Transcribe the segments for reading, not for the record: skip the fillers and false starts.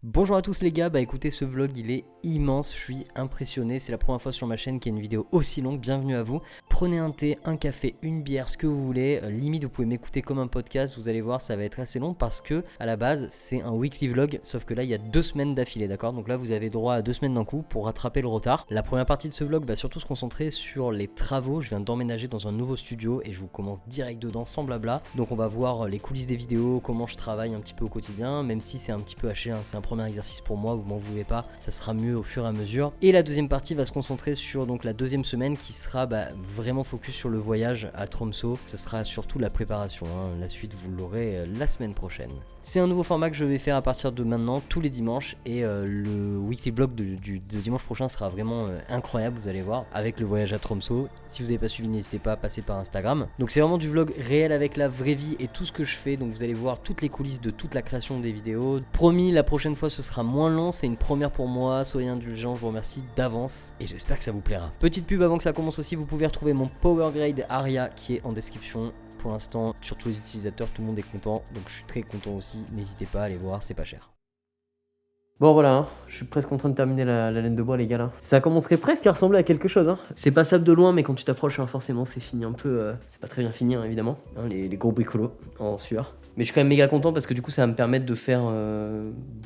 Bonjour à tous les gars, écoutez ce vlog il est immense, je suis impressionné, c'est la première fois sur ma chaîne qu'il y a une vidéo aussi longue, bienvenue à vous. Prenez un thé, un café, une bière, ce que vous voulez, limite vous pouvez m'écouter comme un podcast, vous allez voir ça va être assez long parce que à la base c'est un weekly vlog, sauf que là il y a 2 semaines d'affilée, d'accord? Donc là vous avez droit à 2 semaines d'un coup pour rattraper le retard. La première partie de ce vlog va surtout se concentrer sur les travaux, je viens d'emménager dans un nouveau studio et je vous commence direct dedans sans blabla. Donc on va voir les coulisses des vidéos, comment je travaille un petit peu au quotidien, même si c'est un petit peu haché, hein, c'est un premier exercice pour moi, vous m'en voulez pas, ça sera mieux au fur et à mesure. Et la deuxième partie va se concentrer sur donc la deuxième semaine qui sera vraiment focus sur le voyage à Tromsø. Ce sera surtout la préparation, hein. La suite vous l'aurez la semaine prochaine. C'est un nouveau format que je vais faire à partir de maintenant tous les dimanches et le weekly vlog de dimanche prochain sera vraiment incroyable, vous allez voir, avec le voyage à Tromsø. Si vous n'avez pas suivi, n'hésitez pas à passer par Instagram. Donc c'est vraiment du vlog réel avec la vraie vie et tout ce que je fais, donc vous allez voir toutes les coulisses de toute la création des vidéos. Promis, la prochaine fois ce sera moins long, c'est une première pour moi, soyez indulgents, je vous remercie d'avance et j'espère que ça vous plaira. Petite pub avant que ça commence aussi, vous pouvez retrouver mon Power Grade Aria qui est en description. Pour l'instant, sur tous les utilisateurs, tout le monde est content, donc je suis très content aussi, n'hésitez pas à aller voir, c'est pas cher. Bon voilà, hein, je suis presque en train de terminer la laine de bois les gars là. Ça commencerait presque à ressembler à quelque chose, hein. C'est passable de loin mais quand tu t'approches, hein, forcément c'est fini un peu, c'est pas très bien fini hein, évidemment, hein, les gros bricolos en sueur. Mais je suis quand même méga content parce que du coup ça va me permettre de faire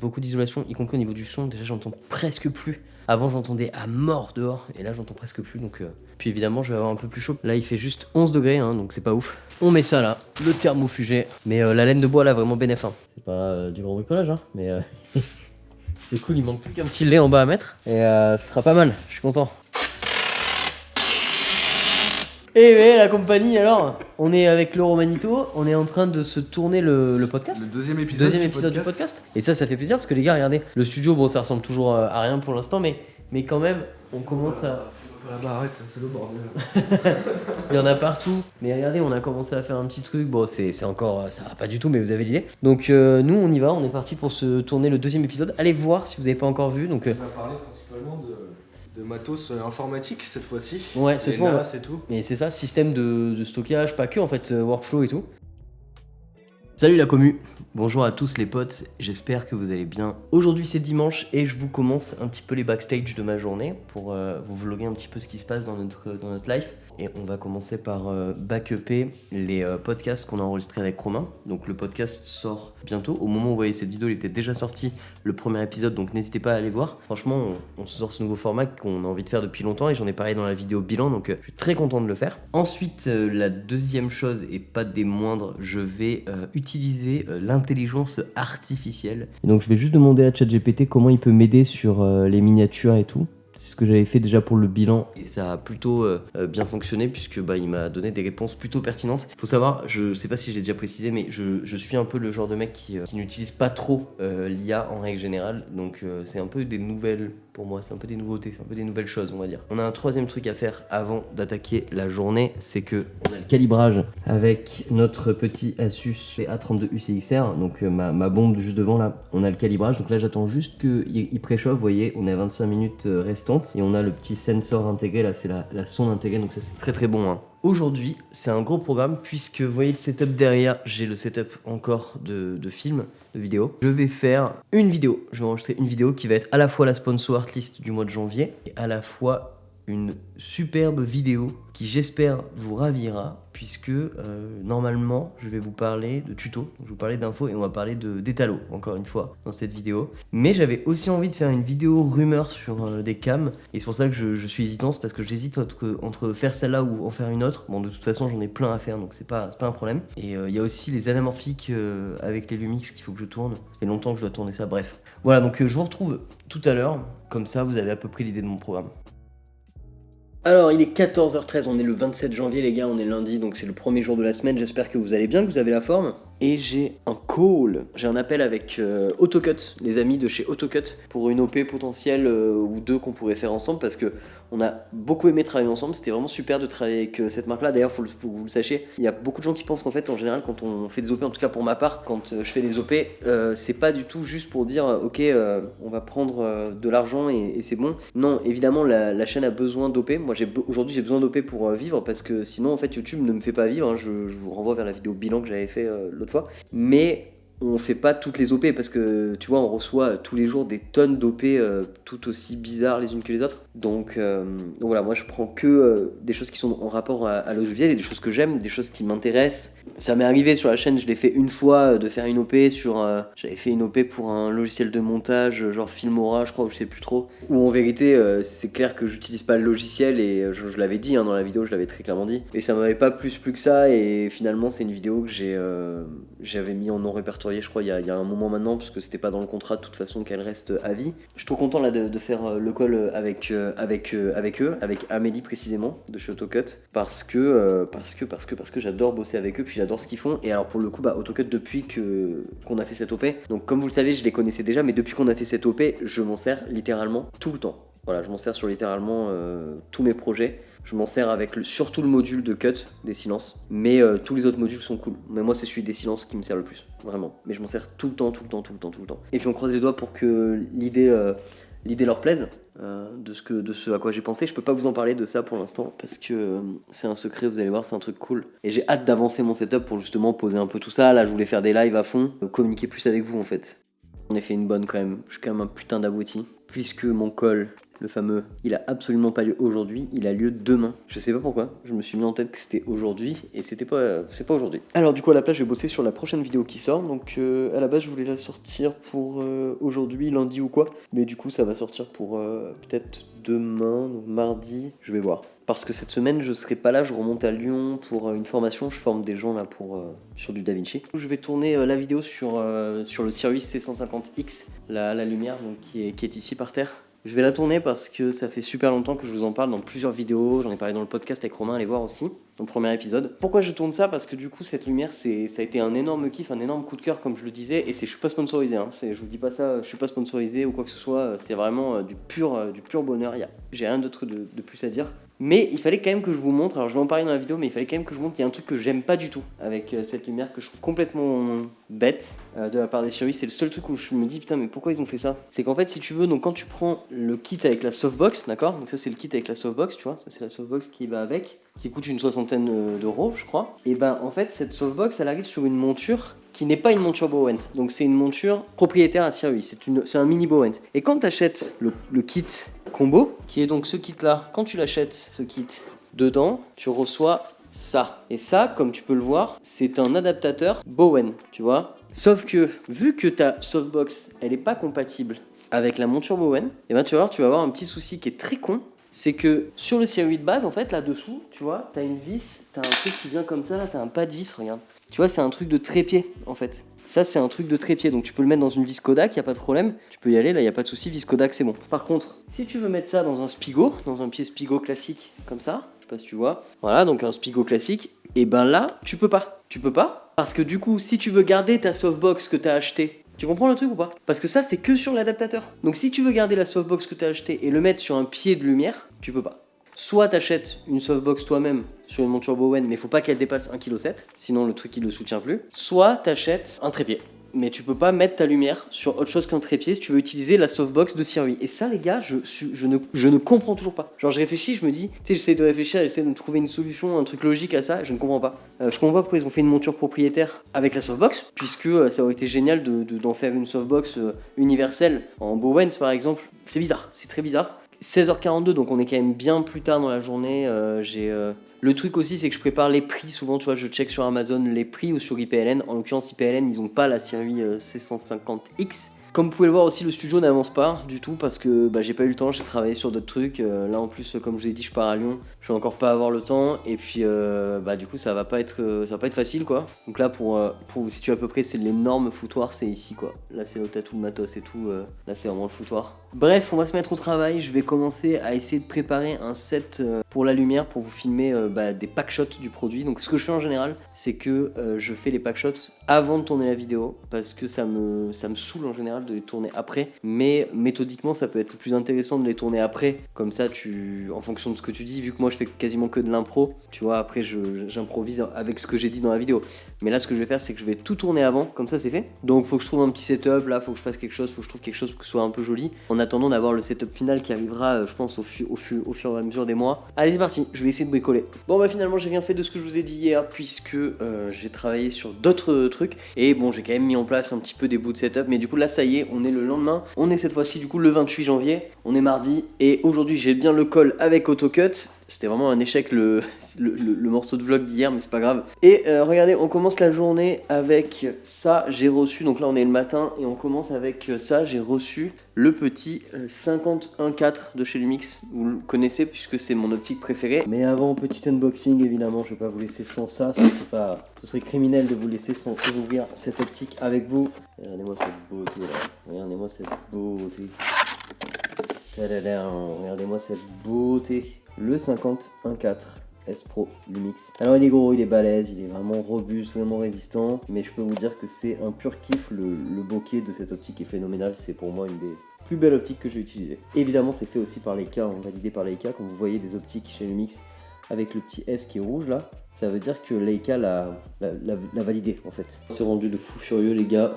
beaucoup d'isolation, y compris au niveau du son. Déjà j'entends presque plus. Avant j'entendais à mort dehors et là j'entends presque plus donc puis évidemment je vais avoir un peu plus chaud. Là il fait juste 11 degrés hein, donc c'est pas ouf. On met ça là, le thermofugé. Mais la laine de bois là vraiment bénéf hein. C'est pas du gros bricolage hein mais c'est cool, il manque plus qu'un petit lait en bas à mettre et ce sera pas mal, je suis content. Et ouais, la compagnie alors, on est avec Laurent Manito, on est en train de se tourner le podcast. Le deuxième épisode du podcast. Et ça fait plaisir parce que les gars, regardez, le studio, bon ça ressemble toujours à rien pour l'instant, mais quand même, on commence à... Arrête, c'est le bordel. Il y en a partout. Mais regardez, on a commencé à faire un petit truc. Bon, c'est encore... Ça va pas du tout, mais vous avez l'idée. Donc nous, on y va, on est parti pour se tourner le deuxième épisode. Allez voir si vous n'avez pas encore vu. Donc, On va parler principalement de matos informatique cette fois-ci. Ouais, cette fois, ouais. C'est tout. Et c'est ça, système de stockage, pas que en fait, workflow et tout. Salut la commu, bonjour à tous les potes, j'espère que vous allez bien. Aujourd'hui c'est dimanche et je vous commence un petit peu les backstage de ma journée pour vous vlogger un petit peu ce qui se passe dans notre life. Et on va commencer par backuper les podcasts qu'on a enregistrés avec Romain. Donc le podcast sort bientôt. Au moment où vous voyez cette vidéo, il était déjà sorti le premier épisode, donc n'hésitez pas à aller voir. Franchement, on sort ce nouveau format qu'on a envie de faire depuis longtemps et j'en ai parlé dans la vidéo bilan, donc je suis très content de le faire. Ensuite, la deuxième chose, et pas des moindres, je vais utiliser l'intelligence artificielle. Et donc je vais juste demander à ChatGPT comment il peut m'aider sur les miniatures et tout. C'est ce que j'avais fait déjà pour le bilan et ça a plutôt bien fonctionné puisque il m'a donné des réponses plutôt pertinentes. Faut savoir, je sais pas si je l'ai déjà précisé, mais je suis un peu le genre de mec qui n'utilise pas trop l'IA en règle générale, donc c'est un peu des nouvelles pour moi, c'est un peu des nouveautés, c'est un peu des nouvelles choses on va dire. On a un troisième truc à faire avant d'attaquer la journée, c'est que on a le calibrage avec notre petit Asus A32 UCXR, donc ma bombe juste devant là, on a le calibrage, donc là j'attends juste qu'il préchauffe, vous voyez, on est à 25 minutes restantes. Et on a le petit sensor intégré, là c'est la sonde intégrée, donc ça c'est très très bon hein. Aujourd'hui c'est un gros programme puisque vous voyez le setup derrière, j'ai le setup encore de film, de vidéo. Je vais faire une vidéo, je vais enregistrer une vidéo qui va être à la fois la sponsor artlist du mois de janvier et à la fois une superbe vidéo qui j'espère vous ravira puisque normalement je vais vous parler de tutos, donc je vais vous parler d'infos et on va parler d'étalo encore une fois dans cette vidéo. Mais j'avais aussi envie de faire une vidéo rumeur sur des cams et c'est pour ça que je suis hésitant, c'est parce que j'hésite entre faire celle-là ou en faire une autre. Bon de toute façon j'en ai plein à faire donc c'est pas un problème. Et il y a aussi les anamorphiques avec les Lumix qu'il faut que je tourne. Ça fait longtemps que je dois tourner ça, bref. Voilà donc je vous retrouve tout à l'heure, comme ça vous avez à peu près l'idée de mon programme. Alors il est 14h13, on est le 27 janvier les gars, on est lundi donc c'est le premier jour de la semaine, j'espère que vous allez bien, que vous avez la forme. Et j'ai un call, j'ai un appel avec Autocut, les amis de chez Autocut, pour une OP potentielle ou deux qu'on pourrait faire ensemble parce que on a beaucoup aimé travailler ensemble, c'était vraiment super de travailler avec cette marque-là. D'ailleurs, faut que vous le sachiez, il y a beaucoup de gens qui pensent qu'en fait, en général, quand on fait des OP, en tout cas pour ma part, quand je fais des OP, c'est pas du tout juste pour dire ok, on va prendre de l'argent et c'est bon. Non, évidemment, la chaîne a besoin d'OP. Moi, aujourd'hui, j'ai besoin d'OP pour vivre parce que sinon, en fait, YouTube ne me fait pas vivre. Hein. Je vous renvoie vers la vidéo bilan que j'avais fait l'autre fois. Mais on fait pas toutes les OP parce que tu vois, on reçoit tous les jours des tonnes d'OP tout aussi bizarres les unes que les autres. Donc voilà, moi je prends que des choses qui sont en rapport à l'audiovisuel et des choses que j'aime, des choses qui m'intéressent. Ça m'est arrivé sur la chaîne, je l'ai fait une fois de faire une OP sur. J'avais fait une OP pour un logiciel de montage, genre Filmora, je crois, je sais plus trop. Où en vérité, c'est clair que j'utilise pas le logiciel et je l'avais dit dans la vidéo, je l'avais très clairement dit. Et ça m'avait pas plus que ça et finalement, c'est une vidéo que j'avais mis en non répertorié, je crois, il y a un moment maintenant, parce que c'était pas dans le contrat de toute façon qu'elle reste à vie. Je suis trop content là de faire le call avec eux, avec Amélie précisément, de chez AutoCut, parce que j'adore bosser avec eux, puis j'adore ce qu'ils font. Et alors pour le coup, AutoCut depuis qu'on a fait cette OP, donc comme vous le savez, je les connaissais déjà, mais depuis qu'on a fait cette OP, je m'en sers littéralement tout le temps. Voilà, je m'en sers sur littéralement tous mes projets. Je m'en sers avec surtout le module de cut des silences, mais tous les autres modules sont cool. Mais moi, c'est celui des silences qui me sert le plus, vraiment. Mais je m'en sers tout le temps. Et puis on croise les doigts pour que l'idée leur plaise, de ce à quoi j'ai pensé. Je peux pas vous en parler de ça pour l'instant parce que c'est un secret, vous allez voir, c'est un truc cool. Et j'ai hâte d'avancer mon setup pour justement poser un peu tout ça. Là, je voulais faire des lives à fond, communiquer plus avec vous en fait. On a fait une bonne quand même, je suis quand même un putain d'abruti. Puisque mon call, le fameux, il a absolument pas lieu aujourd'hui, il a lieu demain. Je sais pas pourquoi, je me suis mis en tête que c'était aujourd'hui et c'est pas aujourd'hui. Alors du coup à la place je vais bosser sur la prochaine vidéo qui sort, donc à la base je voulais la sortir pour aujourd'hui, lundi ou quoi, mais du coup ça va sortir pour peut-être demain, donc mardi, je vais voir. Parce que cette semaine je serai pas là, je remonte à Lyon pour une formation, je forme des gens là sur du DaVinci. Je vais tourner la vidéo sur le Sirius C150X, la lumière donc, qui est ici par terre. Je vais la tourner parce que ça fait super longtemps que je vous en parle dans plusieurs vidéos, j'en ai parlé dans le podcast avec Romain, allez voir aussi, dans le premier épisode. Pourquoi je tourne ça? Parce que du coup cette lumière ça a été un énorme kiff, un énorme coup de cœur comme je le disais, et je suis pas sponsorisé, hein. Je vous dis pas ça, je suis pas sponsorisé ou quoi que ce soit, c'est vraiment du pur bonheur, j'ai rien d'autre de plus à dire. Mais il fallait quand même que je vous montre, alors je vais en parler dans la vidéo, mais il fallait quand même que je vous montre qu'il y a un truc que j'aime pas du tout avec cette lumière que je trouve complètement bête de la part des Sirius. C'est le seul truc où je me dis putain mais pourquoi ils ont fait ça? C'est qu'en fait si tu veux, donc quand tu prends le kit avec la softbox, d'accord, donc ça c'est le kit avec la softbox, tu vois, ça c'est la softbox qui va avec, qui coûte une 60aine d'euros je crois, et ben en fait cette softbox elle arrive sur une monture qui n'est pas une monture Bowens, donc c'est une monture propriétaire à Sirius, c'est un mini Bowens. Et quand tu achètes le kit combo, qui est donc ce kit là, quand tu l'achètes ce kit, dedans tu reçois ça. Et ça, comme tu peux le voir, c'est un adaptateur Bowen, tu vois. Sauf que, vu que ta softbox, elle est pas compatible avec la monture Bowen, et ben tu vas avoir un petit souci qui est très con, c'est que sur le Sirius de base, en fait, là-dessous, tu vois, t'as une vis, t'as un truc qui vient comme ça, là, t'as un pas de vis, regarde. Tu vois, c'est un truc de trépied, en fait. Ça, c'est un truc de trépied, donc tu peux le mettre dans une vis Kodak, y a pas de problème. Tu peux y aller, là, y a pas de souci, vis Kodak, c'est bon. Par contre, si tu veux mettre ça dans un Spigo, dans un pied Spigo classique, comme ça, je sais pas si tu vois, voilà, donc un Spigo classique, et ben là, tu peux pas. Tu peux pas, parce que du coup, si tu veux garder ta softbox que t'as achetée, tu comprends le truc ou pas? Parce que ça, c'est que sur l'adaptateur. Donc si tu veux garder la softbox que tu as achetée et le mettre sur un pied de lumière, tu peux pas. Soit t'achètes une softbox toi-même sur une monture Bowen, mais faut pas qu'elle dépasse 1,7 kg, sinon le truc il le soutient plus. Soit t'achètes un trépied. Mais tu peux pas mettre ta lumière sur autre chose qu'un trépied si tu veux utiliser la softbox de Sirius. Et ça, les gars, je ne comprends toujours pas. Genre, je réfléchis, je me dis, tu sais, j'essaie de réfléchir, j'essaie de trouver une solution, un truc logique à ça, je ne comprends pas. Je comprends pas pourquoi ils ont fait une monture propriétaire avec la softbox, puisque ça aurait été génial d'en faire une softbox universelle en Bowens par exemple. C'est bizarre, c'est très bizarre. 16h42, donc on est quand même bien plus tard dans la journée. Le truc aussi, c'est que je prépare les prix. Souvent, tu vois, je check sur Amazon les prix ou sur IPLN. En l'occurrence, IPLN, ils n'ont pas la Sirius C150X. Comme vous pouvez le voir aussi, le studio n'avance pas du tout parce que j'ai pas eu le temps, j'ai travaillé sur d'autres trucs. Là en plus, comme je vous l'ai dit, je pars à Lyon, je vais encore pas avoir le temps et puis du coup ça va pas être facile quoi. Donc là pour vous situer à peu près, c'est l'énorme foutoir, c'est ici quoi. Là c'est là où t'as tout le matos et tout, là c'est vraiment le foutoir. Bref, on va se mettre au travail, je vais commencer à essayer de préparer un set pour la lumière pour vous filmer des packshots du produit. Donc ce que je fais en général, c'est que je fais les packshots avant de tourner la vidéo parce que ça me saoule en général général de les tourner après, mais méthodiquement ça peut être plus intéressant de les tourner après, comme ça en fonction de ce que tu dis, vu que moi je fais quasiment que de l'impro, tu vois, après j'improvise avec ce que j'ai dit dans la vidéo. Mais là ce que je vais faire c'est que je vais tout tourner avant, comme ça c'est fait. Donc faut que je trouve un petit setup, là faut que je fasse quelque chose, faut que je trouve quelque chose pour que ce soit un peu joli, en attendant d'avoir le setup final qui arrivera je pense au fur et à mesure des mois. Allez c'est parti, je vais essayer de bricoler. Bon bah finalement j'ai rien fait de ce que je vous ai dit hier, puisque j'ai travaillé sur d'autres trucs, et bon j'ai quand même mis en place un petit peu des bouts de setup, mais du coup là ça y est, on est le lendemain, on est cette fois-ci du coup le 28 janvier, on est mardi, et aujourd'hui j'ai bien le call avec AutoCut. C'était vraiment un échec le morceau de vlog d'hier, mais c'est pas grave. Et regardez, on commence la journée avec ça, j'ai reçu, donc là on est le matin, et on commence avec ça, j'ai reçu le petit 51.4 de chez Lumix. Vous le connaissez puisque c'est mon optique préférée. Mais avant, petit unboxing évidemment, je vais pas vous laisser sans ça, ce serait criminel de vous laisser sans ouvrir cette optique avec vous. Regardez-moi cette beauté là, regardez-moi cette beauté. Regardez-moi cette beauté. Le 51.4 S Pro Lumix. Alors il est gros, il est balèze, il est vraiment robuste, vraiment résistant. Mais je peux vous dire que c'est un pur kiff. Le bokeh de cette optique est phénoménal. C'est pour moi une des plus belles optiques que j'ai utilisées. Évidemment c'est fait aussi par Leica, validé par Leica. Quand vous voyez des optiques chez Lumix avec le petit S qui est rouge là, ça veut dire que Leica l'a validé en fait. C'est rendu de fou furieux les gars.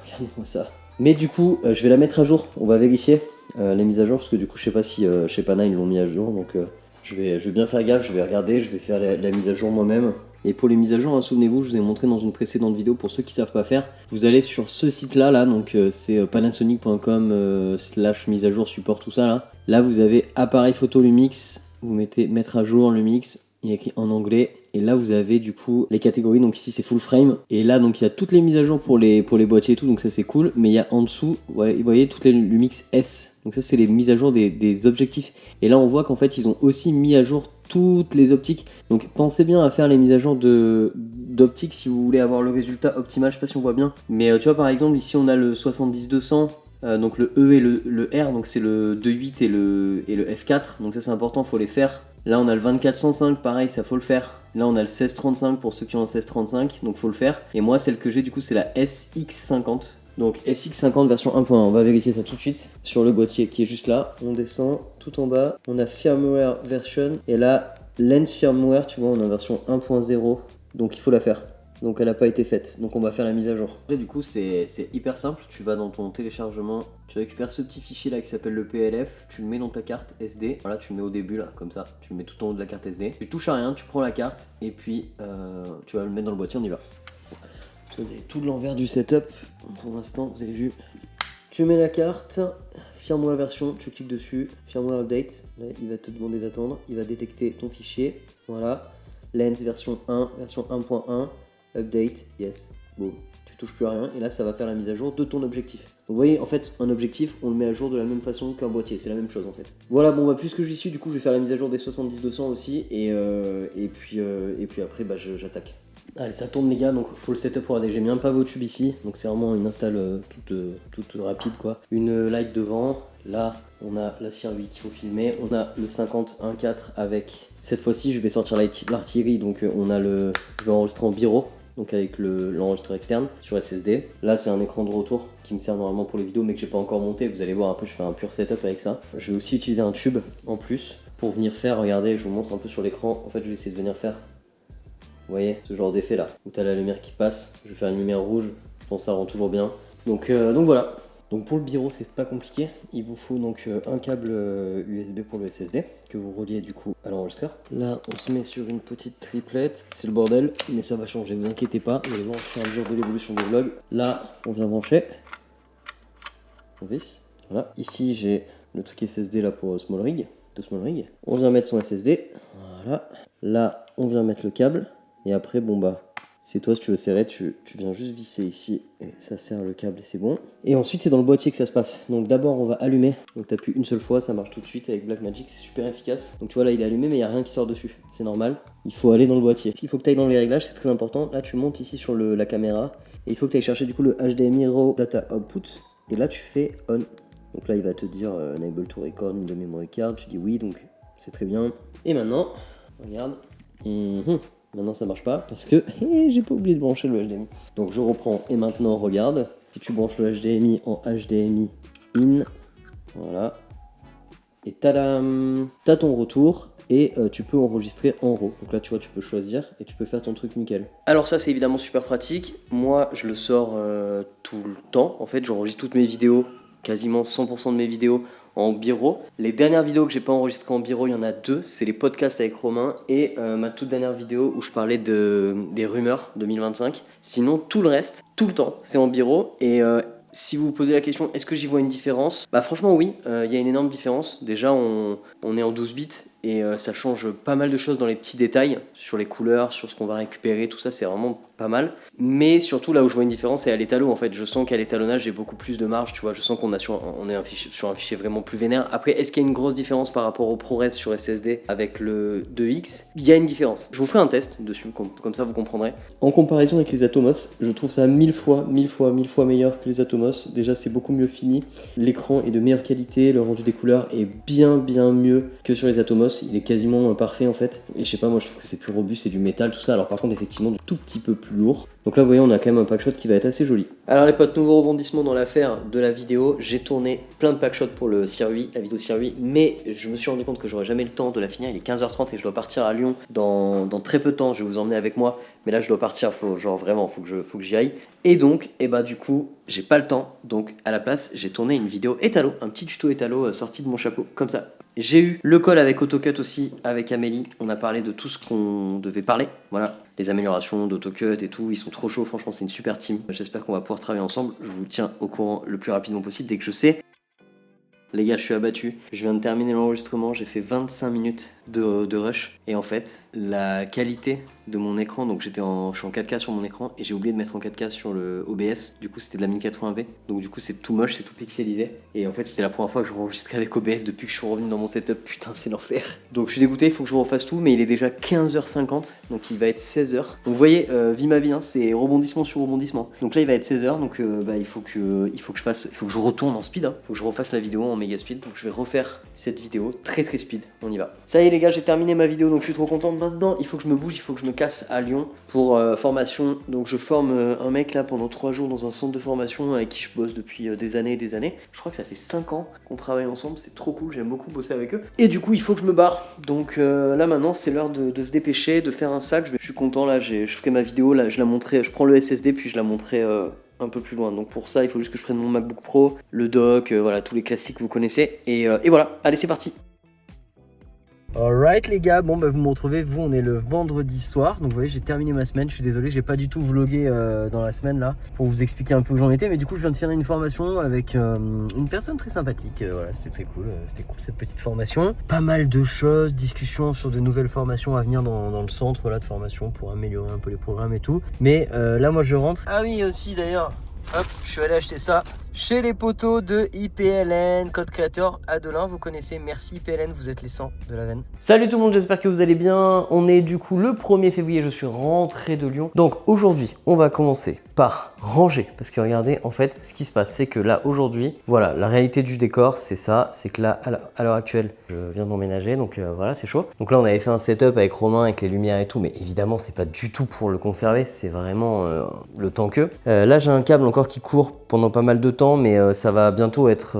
Regardez-moi ça. Mais du coup je vais la mettre à jour, on va vérifier les mises à jour, parce que du coup je sais pas si chez Pana ils l'ont mis à jour, donc je vais bien faire gaffe, je vais regarder, je vais faire la mise à jour moi-même. Et pour les mises à jour, hein, souvenez-vous, je vous ai montré dans une précédente vidéo, pour ceux qui savent pas faire, vous allez sur ce site là, donc c'est panasonic.com / mise à jour support, tout ça là. Là vous avez appareil photo Lumix, vous mettez mettre à jour Lumix, il y a écrit en anglais, et là vous avez du coup les catégories, donc ici c'est full frame, et là donc il y a toutes les mises à jour pour les boîtiers et tout, donc ça c'est cool, mais il y a en dessous, ouais, vous voyez toutes les Lumix S, donc ça c'est les mises à jour des objectifs, et là on voit qu'en fait ils ont aussi mis à jour toutes les optiques, donc pensez bien à faire les mises à jour d'optiques si vous voulez avoir le résultat optimal. Je sais pas si on voit bien, mais tu vois par exemple ici on a le 70-200, donc le E et le R, donc c'est le 2.8 et le F4, donc ça c'est important, faut les faire. Là on a le 24-105, pareil, ça faut le faire. Là on a le 16-35 pour ceux qui ont un 16-35, donc faut le faire. Et moi celle que j'ai du coup c'est la SX50. Donc SX50 version 1.1, on va vérifier ça tout de suite sur le boîtier qui est juste là. On descend tout en bas, on a firmware version, et là lens firmware, tu vois, on a version 1.0, donc il faut la faire. Donc elle n'a pas été faite, donc on va faire la mise à jour. Et du coup c'est hyper simple, tu vas dans ton téléchargement, tu récupères ce petit fichier là qui s'appelle le PLF, tu le mets dans ta carte SD, voilà tu le mets au début là, comme ça, tu le mets tout en haut de la carte SD, tu touches à rien, tu prends la carte, et puis tu vas le mettre dans le boîtier, on y va. Vous avez tout l'envers du setup, pour l'instant vous avez vu. Tu mets la carte, firmware version, tu cliques dessus, firmware update, là il va te demander d'attendre, il va détecter ton fichier, voilà, lens version 1, version 1.1, update, yes, boum, tu touches plus à rien, et là ça va faire la mise à jour de ton objectif. Donc vous voyez, en fait, un objectif, on le met à jour de la même façon qu'un boîtier, c'est la même chose en fait. Voilà, bon bah puisque j'y suis, du coup je vais faire la mise à jour des 70-200 aussi, et puis après bah j'attaque. Allez, ça tourne les gars, donc faut le setup. Regardez, j'ai mis un pavot tube ici, donc c'est vraiment une install toute rapide quoi. Une light devant, là on a la Cire 8 qu'il faut filmer, on a le 51.4 avec, cette fois-ci je vais sortir l'artillerie, donc je vais enregistrer en biro, donc avec l'enregistreur externe sur SSD. Là c'est un écran de retour qui me sert normalement pour les vidéos mais que j'ai pas encore monté, vous allez voir après je fais un pur setup avec ça. Je vais aussi utiliser un tube en plus pour venir faire, regardez je vous montre un peu sur l'écran, en fait je vais essayer de venir faire, vous voyez, ce genre d'effet là, où tu as la lumière qui passe, je vais faire une lumière rouge, je pense que ça rend toujours bien. Donc voilà. Donc pour le biro c'est pas compliqué, il vous faut donc un câble USB pour le SSD, que vous reliez du coup à l'enregistreur. Là on se met sur une petite triplette, c'est le bordel, mais ça va changer, vous inquiétez pas, vous allez voir au fur et à mesure de l'évolution du vlog. Là on vient brancher, on visse, voilà. Ici j'ai le truc SSD là pour Small Rig, on vient mettre son SSD, voilà. Là on vient mettre le câble. Et après, bon bah, c'est toi si tu veux serrer, tu viens juste visser ici et ça serre le câble et c'est bon. Et ensuite, c'est dans le boîtier que ça se passe. Donc d'abord, on va allumer. Donc tu appuies une seule fois, ça marche tout de suite avec Blackmagic, c'est super efficace. Donc tu vois là, il est allumé, mais il n'y a rien qui sort dessus. C'est normal. Il faut aller dans le boîtier. Il faut que tu ailles dans les réglages, c'est très important. Là, tu montes ici sur la caméra et il faut que tu ailles chercher du coup le HDMI Raw Data Output. Et là, tu fais On. Donc là, il va te dire Enable to record in the memory card. Tu dis oui, donc c'est très bien. Et maintenant, regarde. Maintenant ça marche pas parce que j'ai pas oublié de brancher le HDMI. Donc je reprends et maintenant regarde. Si tu branches le HDMI en HDMI in, voilà. Et tadam, t'as ton retour. Et tu peux enregistrer en RAW. Donc là, tu vois, tu peux choisir et tu peux faire ton truc nickel. Alors ça, c'est évidemment super pratique. Moi, je le sors tout le temps. En fait, j'enregistre toutes mes vidéos, quasiment 100% de mes vidéos en bi-RAW. Les dernières vidéos que j'ai pas enregistrées en bi-RAW, il y en a deux. C'est les podcasts avec Romain et ma toute dernière vidéo où je parlais des rumeurs 2025. Sinon, tout le reste, tout le temps, c'est en bi-RAW. Et si vous vous posez la question, est-ce que j'y vois une différence? Bah franchement oui, il y a une énorme différence. Déjà, on est en 12 bits et ça change pas mal de choses dans les petits détails, sur les couleurs, sur ce qu'on va récupérer, tout ça c'est vraiment pas mal. Mais surtout là où je vois une différence c'est à l'étalo en fait. Je sens qu'à l'étalonnage j'ai beaucoup plus de marge, tu vois, je sens qu'on est sur un fichier vraiment plus vénère. Après, est-ce qu'il y a une grosse différence par rapport au ProRes sur SSD avec le 2X? Il y a une différence. Je vous ferai un test dessus, comme ça vous comprendrez. En comparaison avec les Atomos, je trouve ça mille fois meilleur que les Atomos. Déjà c'est beaucoup mieux fini, l'écran est de meilleure qualité, le rendu des couleurs est bien mieux que sur les Atomos. Il est quasiment parfait en fait. Et je sais pas, moi je trouve que c'est plus robuste, c'est du métal, tout ça. Alors par contre, effectivement, tout petit peu plus lourd. Donc là, vous voyez, on a quand même un packshot qui va être assez joli. Alors les potes, nouveau rebondissement dans l'affaire de la vidéo. J'ai tourné plein de packshots pour le circuit, la vidéo circuit, mais je me suis rendu compte que j'aurais jamais le temps de la finir. Il est 15h30 et je dois partir à Lyon dans très peu de temps. Je vais vous emmener avec moi, mais là je dois partir, faut que j'y aille. Et donc, du coup, j'ai pas le temps. Donc à la place, j'ai tourné une vidéo étalo, un petit tuto étalo sorti de mon chapeau, comme ça. J'ai eu le call avec AutoCut aussi, avec Amélie. On a parlé de tout ce qu'on devait parler. Voilà, les améliorations d'AutoCut et tout. Ils sont trop chauds, franchement, c'est une super team. J'espère qu'on va pouvoir travailler ensemble. Je vous tiens au courant le plus rapidement possible dès que je sais. Les gars, je suis abattu. Je viens de terminer l'enregistrement. J'ai fait 25 minutes de rush. Et en fait, la qualité de mon écran, donc je suis en 4K sur mon écran et j'ai oublié de mettre en 4K sur le OBS. Du coup, c'était de la 1080p. Donc du coup, c'est tout moche, c'est tout pixelisé. Et en fait, c'était la première fois que je enregistrais avec OBS depuis que je suis revenu dans mon setup. Putain, c'est l'enfer. Donc je suis dégoûté, il faut que je refasse tout. Mais il est déjà 15h50. Donc il va être 16h. Donc vous voyez, vie ma vie, hein, c'est rebondissement sur rebondissement. Donc là, il va être 16h. Donc il faut que je retourne en speed. Il faut que je refasse la vidéo en méga speed. Donc je vais refaire cette vidéo très speed. On y va. Ça y est les gars, j'ai terminé ma vidéo. Donc je suis trop content. Maintenant, il faut que je me bouge, il faut que je me casse à Lyon pour formation. Donc je forme un mec là pendant 3 jours dans un centre de formation avec qui je bosse depuis des années et des années. Je crois que ça fait 5 ans qu'on travaille ensemble, c'est trop cool, j'aime beaucoup bosser avec eux. Et du coup il faut que je me barre. Donc là maintenant c'est l'heure de se dépêcher, de faire un sac. Je suis content là, je ferai ma vidéo là, je prends le SSD puis je la montrerai un peu plus loin. Donc pour ça il faut juste que je prenne mon MacBook Pro, le dock, voilà tous les classiques que vous connaissez. Et voilà, allez c'est parti. Alright les gars, bon vous me retrouvez, on est le vendredi soir, donc vous voyez j'ai terminé ma semaine, je suis désolé j'ai pas du tout vlogué dans la semaine là pour vous expliquer un peu où j'en étais, mais du coup je viens de faire une formation avec une personne très sympathique, voilà c'était très cool, c'était cool cette petite formation, pas mal de choses, discussions sur de nouvelles formations à venir dans le centre voilà, de formation pour améliorer un peu les programmes et tout, mais là moi je rentre, ah oui aussi d'ailleurs, hop je suis allé acheter ça chez les potos de IPLN, code créateur Adelin, vous connaissez, merci IPLN, vous êtes les 100 de la veine. Salut tout le monde, j'espère que vous allez bien. On est du coup le 1er février, je suis rentré de Lyon. Donc aujourd'hui, on va commencer par ranger. Parce que regardez, en fait, ce qui se passe, c'est que là, aujourd'hui, voilà, la réalité du décor, c'est ça. C'est que là, à l'heure actuelle, je viens d'emménager, donc voilà, c'est chaud. Donc là, on avait fait un setup avec Romain, avec les lumières et tout, mais évidemment, c'est pas du tout pour le conserver, c'est vraiment le temps que. Là, j'ai un câble encore qui court pendant pas mal de temps, mais ça va bientôt être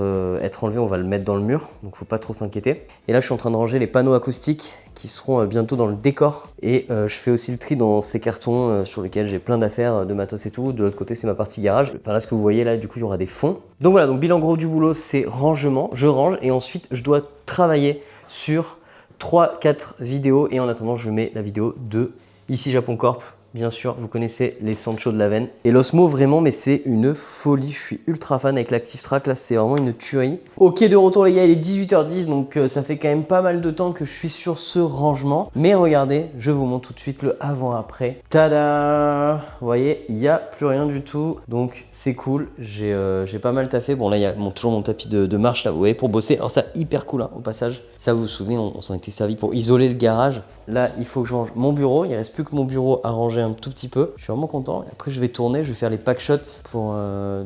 enlevé, on va le mettre dans le mur, donc faut pas trop s'inquiéter. Et là je suis en train de ranger les panneaux acoustiques qui seront bientôt dans le décor, et je fais aussi le tri dans ces cartons sur lesquels j'ai plein d'affaires, de matos et tout. De l'autre côté c'est ma partie garage, enfin là ce que vous voyez là du coup il y aura des fonds. Donc voilà, donc bilan gros du boulot c'est rangement, je range et ensuite je dois travailler sur 3-4 vidéos, et en attendant je mets la vidéo de ici Japon Corp. Bien sûr, vous connaissez les Sancho de la veine. Et l'Osmo, vraiment, mais c'est une folie. Je suis ultra fan avec l'Active Track. Là, c'est vraiment une tuerie. Ok, de retour, les gars, il est 18h10. Donc, ça fait quand même pas mal de temps que je suis sur ce rangement. Mais regardez, je vous montre tout de suite le avant-après. Tada! Vous voyez, il n'y a plus rien du tout. Donc, c'est cool. J'ai pas mal taffé. Bon, là, il y a toujours mon tapis de marche, là, vous voyez, pour bosser. Alors, ça, hyper cool, hein, au passage. Ça, vous vous souvenez, on s'en était servi pour isoler le garage. Là, il faut que je range mon bureau. Il ne reste plus que mon bureau à ranger chargé un tout petit peu. Je suis vraiment content. Et après, je vais tourner, je vais faire les pack shots pour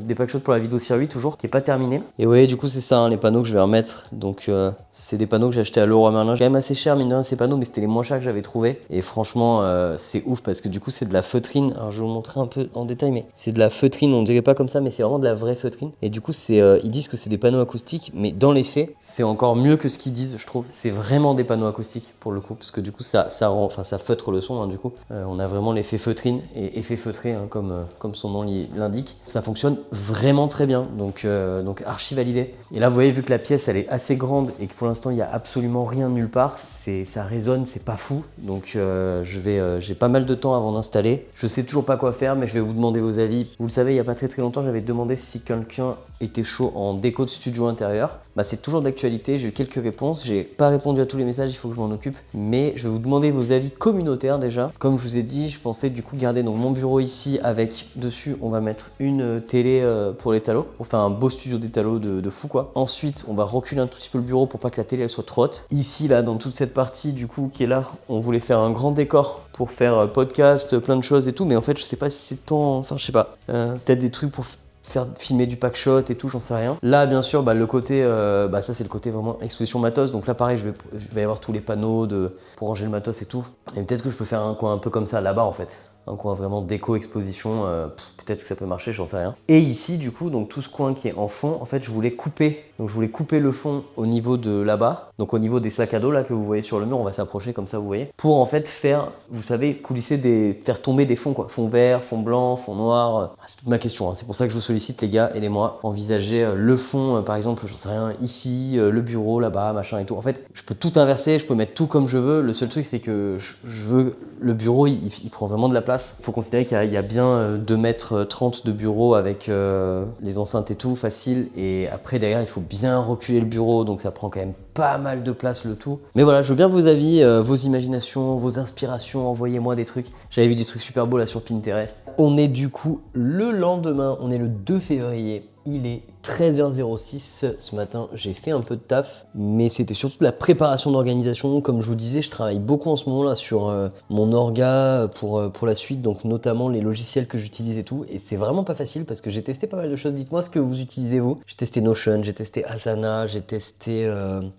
des pack shots pour la vidéo Sir toujours, qui est pas terminée. Et ouais, du coup, c'est ça, hein, les panneaux que je vais remettre. Donc, c'est des panneaux que j'ai achetés à Leroy Merlin. Quand même assez cher, mine de rien, ces panneaux, mais c'était les moins chers que j'avais trouvé. Et franchement, c'est ouf parce que du coup, c'est de la feutrine. Alors, je vais vous montrer un peu en détail, mais c'est de la feutrine. On dirait pas comme ça, mais c'est vraiment de la vraie feutrine. Et du coup, ils disent que c'est des panneaux acoustiques, mais dans les faits, c'est encore mieux que ce qu'ils disent, je trouve. C'est vraiment des panneaux acoustiques pour le coup, parce que du coup, ça feutre le son. Hein, du coup, on a vraiment l'effet feutrine et effet feutré, hein, comme son nom l'indique. Ça fonctionne vraiment très bien, donc archi validé. Et là, vous voyez, vu que la pièce elle est assez grande et que pour l'instant il y a absolument rien nulle part, ça résonne, c'est pas fou. Donc j'ai pas mal de temps avant d'installer. Je sais toujours pas quoi faire, mais je vais vous demander vos avis. Vous le savez, il y a pas très longtemps, j'avais demandé si quelqu'un était chaud en déco de studio intérieur. Bah, c'est toujours d'actualité, j'ai eu quelques réponses. J'ai pas répondu à tous les messages, il faut que je m'en occupe. Mais je vais vous demander vos avis communautaires déjà. Comme je vous ai dit, je pensais du coup garder donc mon bureau ici avec dessus, on va mettre une télé pour les talos, pour faire un beau studio des talos de fou quoi. Ensuite, on va reculer un tout petit peu le bureau pour pas que la télé elle soit trop haute. Ici là, dans toute cette partie du coup qui est là, on voulait faire un grand décor pour faire podcast, plein de choses et tout. Mais en fait, je sais pas si c'est temps, enfin je sais pas, peut-être des trucs pour faire filmer du pack shot et tout, j'en sais rien. Là, bien sûr, le côté, ça c'est le côté vraiment exposition matos. Donc là, pareil, je vais avoir tous les panneaux pour ranger le matos et tout. Et peut-être que je peux faire un coin un peu comme ça là-bas en fait. Un coin vraiment déco exposition, peut-être que ça peut marcher, j'en sais rien. Et ici, du coup, donc tout ce coin qui est en fond, en fait, je voulais couper. Donc je voulais couper le fond au niveau de là-bas, donc au niveau des sacs à dos là que vous voyez sur le mur, on va s'approcher comme ça, vous voyez, pour en fait faire, vous savez, faire tomber des fonds quoi, fond vert, fond blanc, fond noir. C'est toute ma question, hein. C'est pour ça que je vous sollicite les gars, aidez-moi, envisager le fond, par exemple, j'en sais rien, ici, le bureau là-bas, machin et tout. En fait, je peux tout inverser, je peux mettre tout comme je veux. Le seul truc c'est que je veux le bureau, il prend vraiment de la place. Il faut considérer qu'il y a bien 2,30 m de bureau avec les enceintes et tout, facile. Et après derrière, il faut bien reculer le bureau, donc ça prend quand même pas mal de place le tout. Mais voilà, je veux bien vos avis, vos imaginations, vos inspirations, envoyez-moi des trucs. J'avais vu des trucs super beaux là sur Pinterest. On est du coup le lendemain, on est le 2 février. Il est 13h06 ce matin, j'ai fait un peu de taf, mais c'était surtout de la préparation d'organisation. Comme je vous disais, je travaille beaucoup en ce moment là sur mon orga pour la suite, donc notamment les logiciels que j'utilise et tout. Et c'est vraiment pas facile parce que j'ai testé pas mal de choses. Dites-moi ce que vous utilisez vous. J'ai testé Notion, j'ai testé Asana, j'ai testé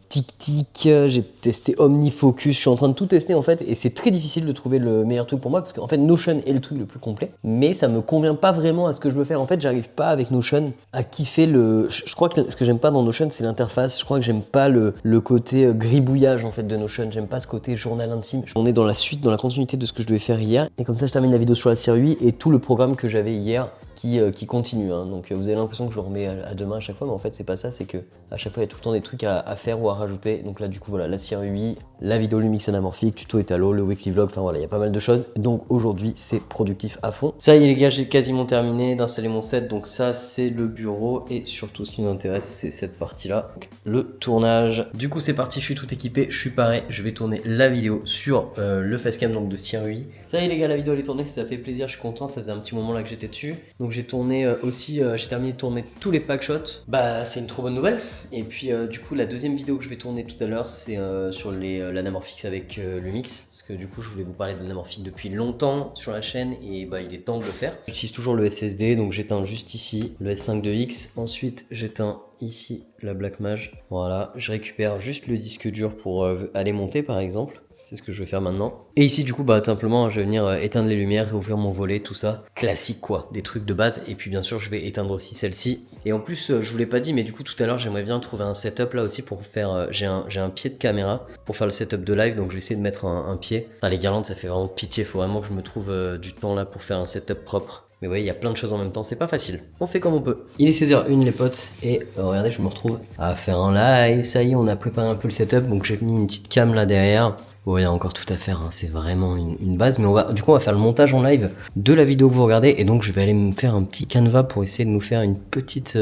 TickTick, j'ai testé OmniFocus. Je suis en train de tout tester en fait, et c'est très difficile de trouver le meilleur truc pour moi parce qu'en fait Notion est le truc le plus complet, mais ça me convient pas vraiment à ce que je veux faire. En fait, j'arrive pas avec Notion à kiffer je crois que ce que j'aime pas dans Notion, c'est l'interface. Je crois que j'aime pas le côté gribouillage en fait de Notion. J'aime pas ce côté journal intime. On est dans la suite, dans la continuité de ce que je devais faire hier. Et comme ça, je termine la vidéo sur la série 8 et tout le programme que j'avais hier qui continue. Hein. Donc vous avez l'impression que je le remets à demain à chaque fois, mais en fait, c'est pas ça. C'est que à chaque fois, il y a tout le temps des trucs à faire ou à rajouter. Donc là, du coup, voilà, la série 8, la vidéo Lumix anamorphique, tuto étalo, le weekly vlog. Enfin voilà, il y a pas mal de choses. Donc aujourd'hui, c'est productif à fond. Ça y est, les gars, j'ai quasiment terminé d'installer mon set. Donc ça, c'est le bureau. Et surtout, ce qui nous intéresse, c'est cette partie-là, le tournage. Du coup, c'est parti, je suis tout équipé, je suis paré. Je vais tourner la vidéo sur le facecam donc de Sirui. Ça y est, les gars, la vidéo elle est tournée, ça fait plaisir, je suis content. Ça faisait un petit moment là que j'étais dessus. Donc j'ai tourné j'ai terminé de tourner tous les pack shots. Bah, c'est une trop bonne nouvelle. Et puis, du coup, la deuxième vidéo que je vais tourner tout à l'heure, c'est sur l'anamorphique avec Lumix. Parce que du coup, je voulais vous parler de l'anamorphique depuis longtemps sur la chaîne et bah, il est temps de le faire. J'utilise toujours le SSD, donc j'éteins juste ici le S5-2X. Ensuite, j'éteins ici la Blackmagic. Voilà, je récupère juste le disque dur pour aller monter par exemple. C'est ce que je vais faire maintenant. Et ici, du coup, bah, simplement, je vais venir éteindre les lumières, réouvrir mon volet, tout ça. Classique, quoi. Des trucs de base. Et puis, bien sûr, je vais éteindre aussi celle-ci. Et en plus, je vous l'ai pas dit, mais du coup, tout à l'heure, j'aimerais bien trouver un setup là aussi pour faire... j'ai un pied de caméra pour faire le setup de live. Donc, je vais essayer de mettre un pied. Enfin, les guirlandes, ça fait vraiment pitié. Faut vraiment que je me trouve du temps là pour faire un setup propre. Mais vous voyez, il y a plein de choses en même temps, c'est pas facile. On fait comme on peut. Il est 16h01 les potes, et regardez, je me retrouve à faire un live. Ça y est, on a préparé un peu le setup, donc j'ai mis une petite cam là derrière. Bon, il y a encore tout à faire, hein. C'est vraiment une base, mais on va faire le montage en live de la vidéo que vous regardez, et donc je vais aller me faire un petit canevas pour essayer de nous faire une petite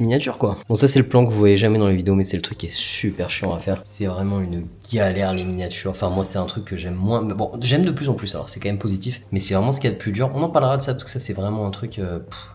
miniature quoi. Bon, ça c'est le plan que vous voyez jamais dans les vidéos, mais c'est le truc qui est super chiant à faire. C'est vraiment une galère les miniatures. Enfin, moi c'est un truc que j'aime moins, mais bon, j'aime de plus en plus, alors c'est quand même positif, mais c'est vraiment ce qu'il y a de plus dur. On en parlera de ça parce que ça c'est vraiment un truc,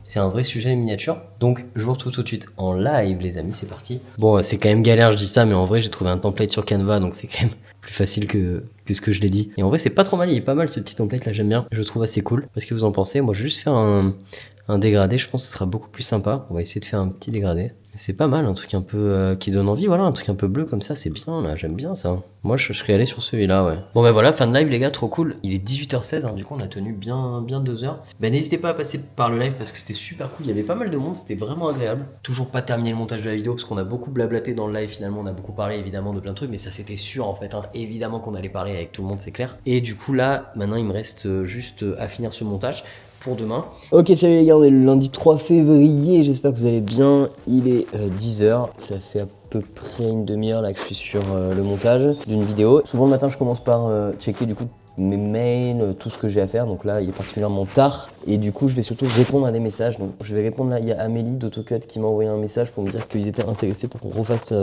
c'est un vrai sujet les miniatures. Donc je vous retrouve tout de suite en live les amis, c'est parti. Bon, c'est quand même galère, je dis ça, mais en vrai j'ai trouvé un template sur Canva, donc c'est quand même plus facile que ce que je l'ai dit. Et en vrai, c'est pas trop mal, il est pas mal ce petit template là, j'aime bien. Je le trouve assez cool. Qu'est-ce que vous en pensez? Moi, je vais juste faire un dégradé, je pense que ce sera beaucoup plus sympa. On va essayer de faire un petit dégradé. C'est pas mal, un truc un peu qui donne envie, voilà, un truc un peu bleu comme ça, c'est bien là, j'aime bien ça. Moi je serais allé sur celui-là, ouais. Bon ben voilà, fin de live les gars, trop cool. Il est 18h16, hein, du coup on a tenu bien 2 heures. Ben n'hésitez pas à passer par le live parce que c'était super cool, il y avait pas mal de monde, c'était vraiment agréable. Toujours pas terminé le montage de la vidéo parce qu'on a beaucoup blablaté dans le live finalement, on a beaucoup parlé évidemment de plein de trucs, mais ça c'était sûr en fait, hein. Évidemment qu'on allait parler avec tout le monde, c'est clair. Et du coup là, maintenant il me reste juste à finir ce montage. Pour demain. Ok, salut les gars, on est le lundi 3 février, j'espère que vous allez bien. Il est 10h, ça fait à peu près une demi-heure là que je suis sur le montage d'une vidéo. Souvent le matin je commence par checker du coup mes mails, tout ce que j'ai à faire, donc là il est particulièrement tard et du coup je vais surtout répondre à des messages. Donc je vais répondre là, il y a Amélie d'AutoCut qui m'a envoyé un message pour me dire qu'ils étaient intéressés pour qu'on refasse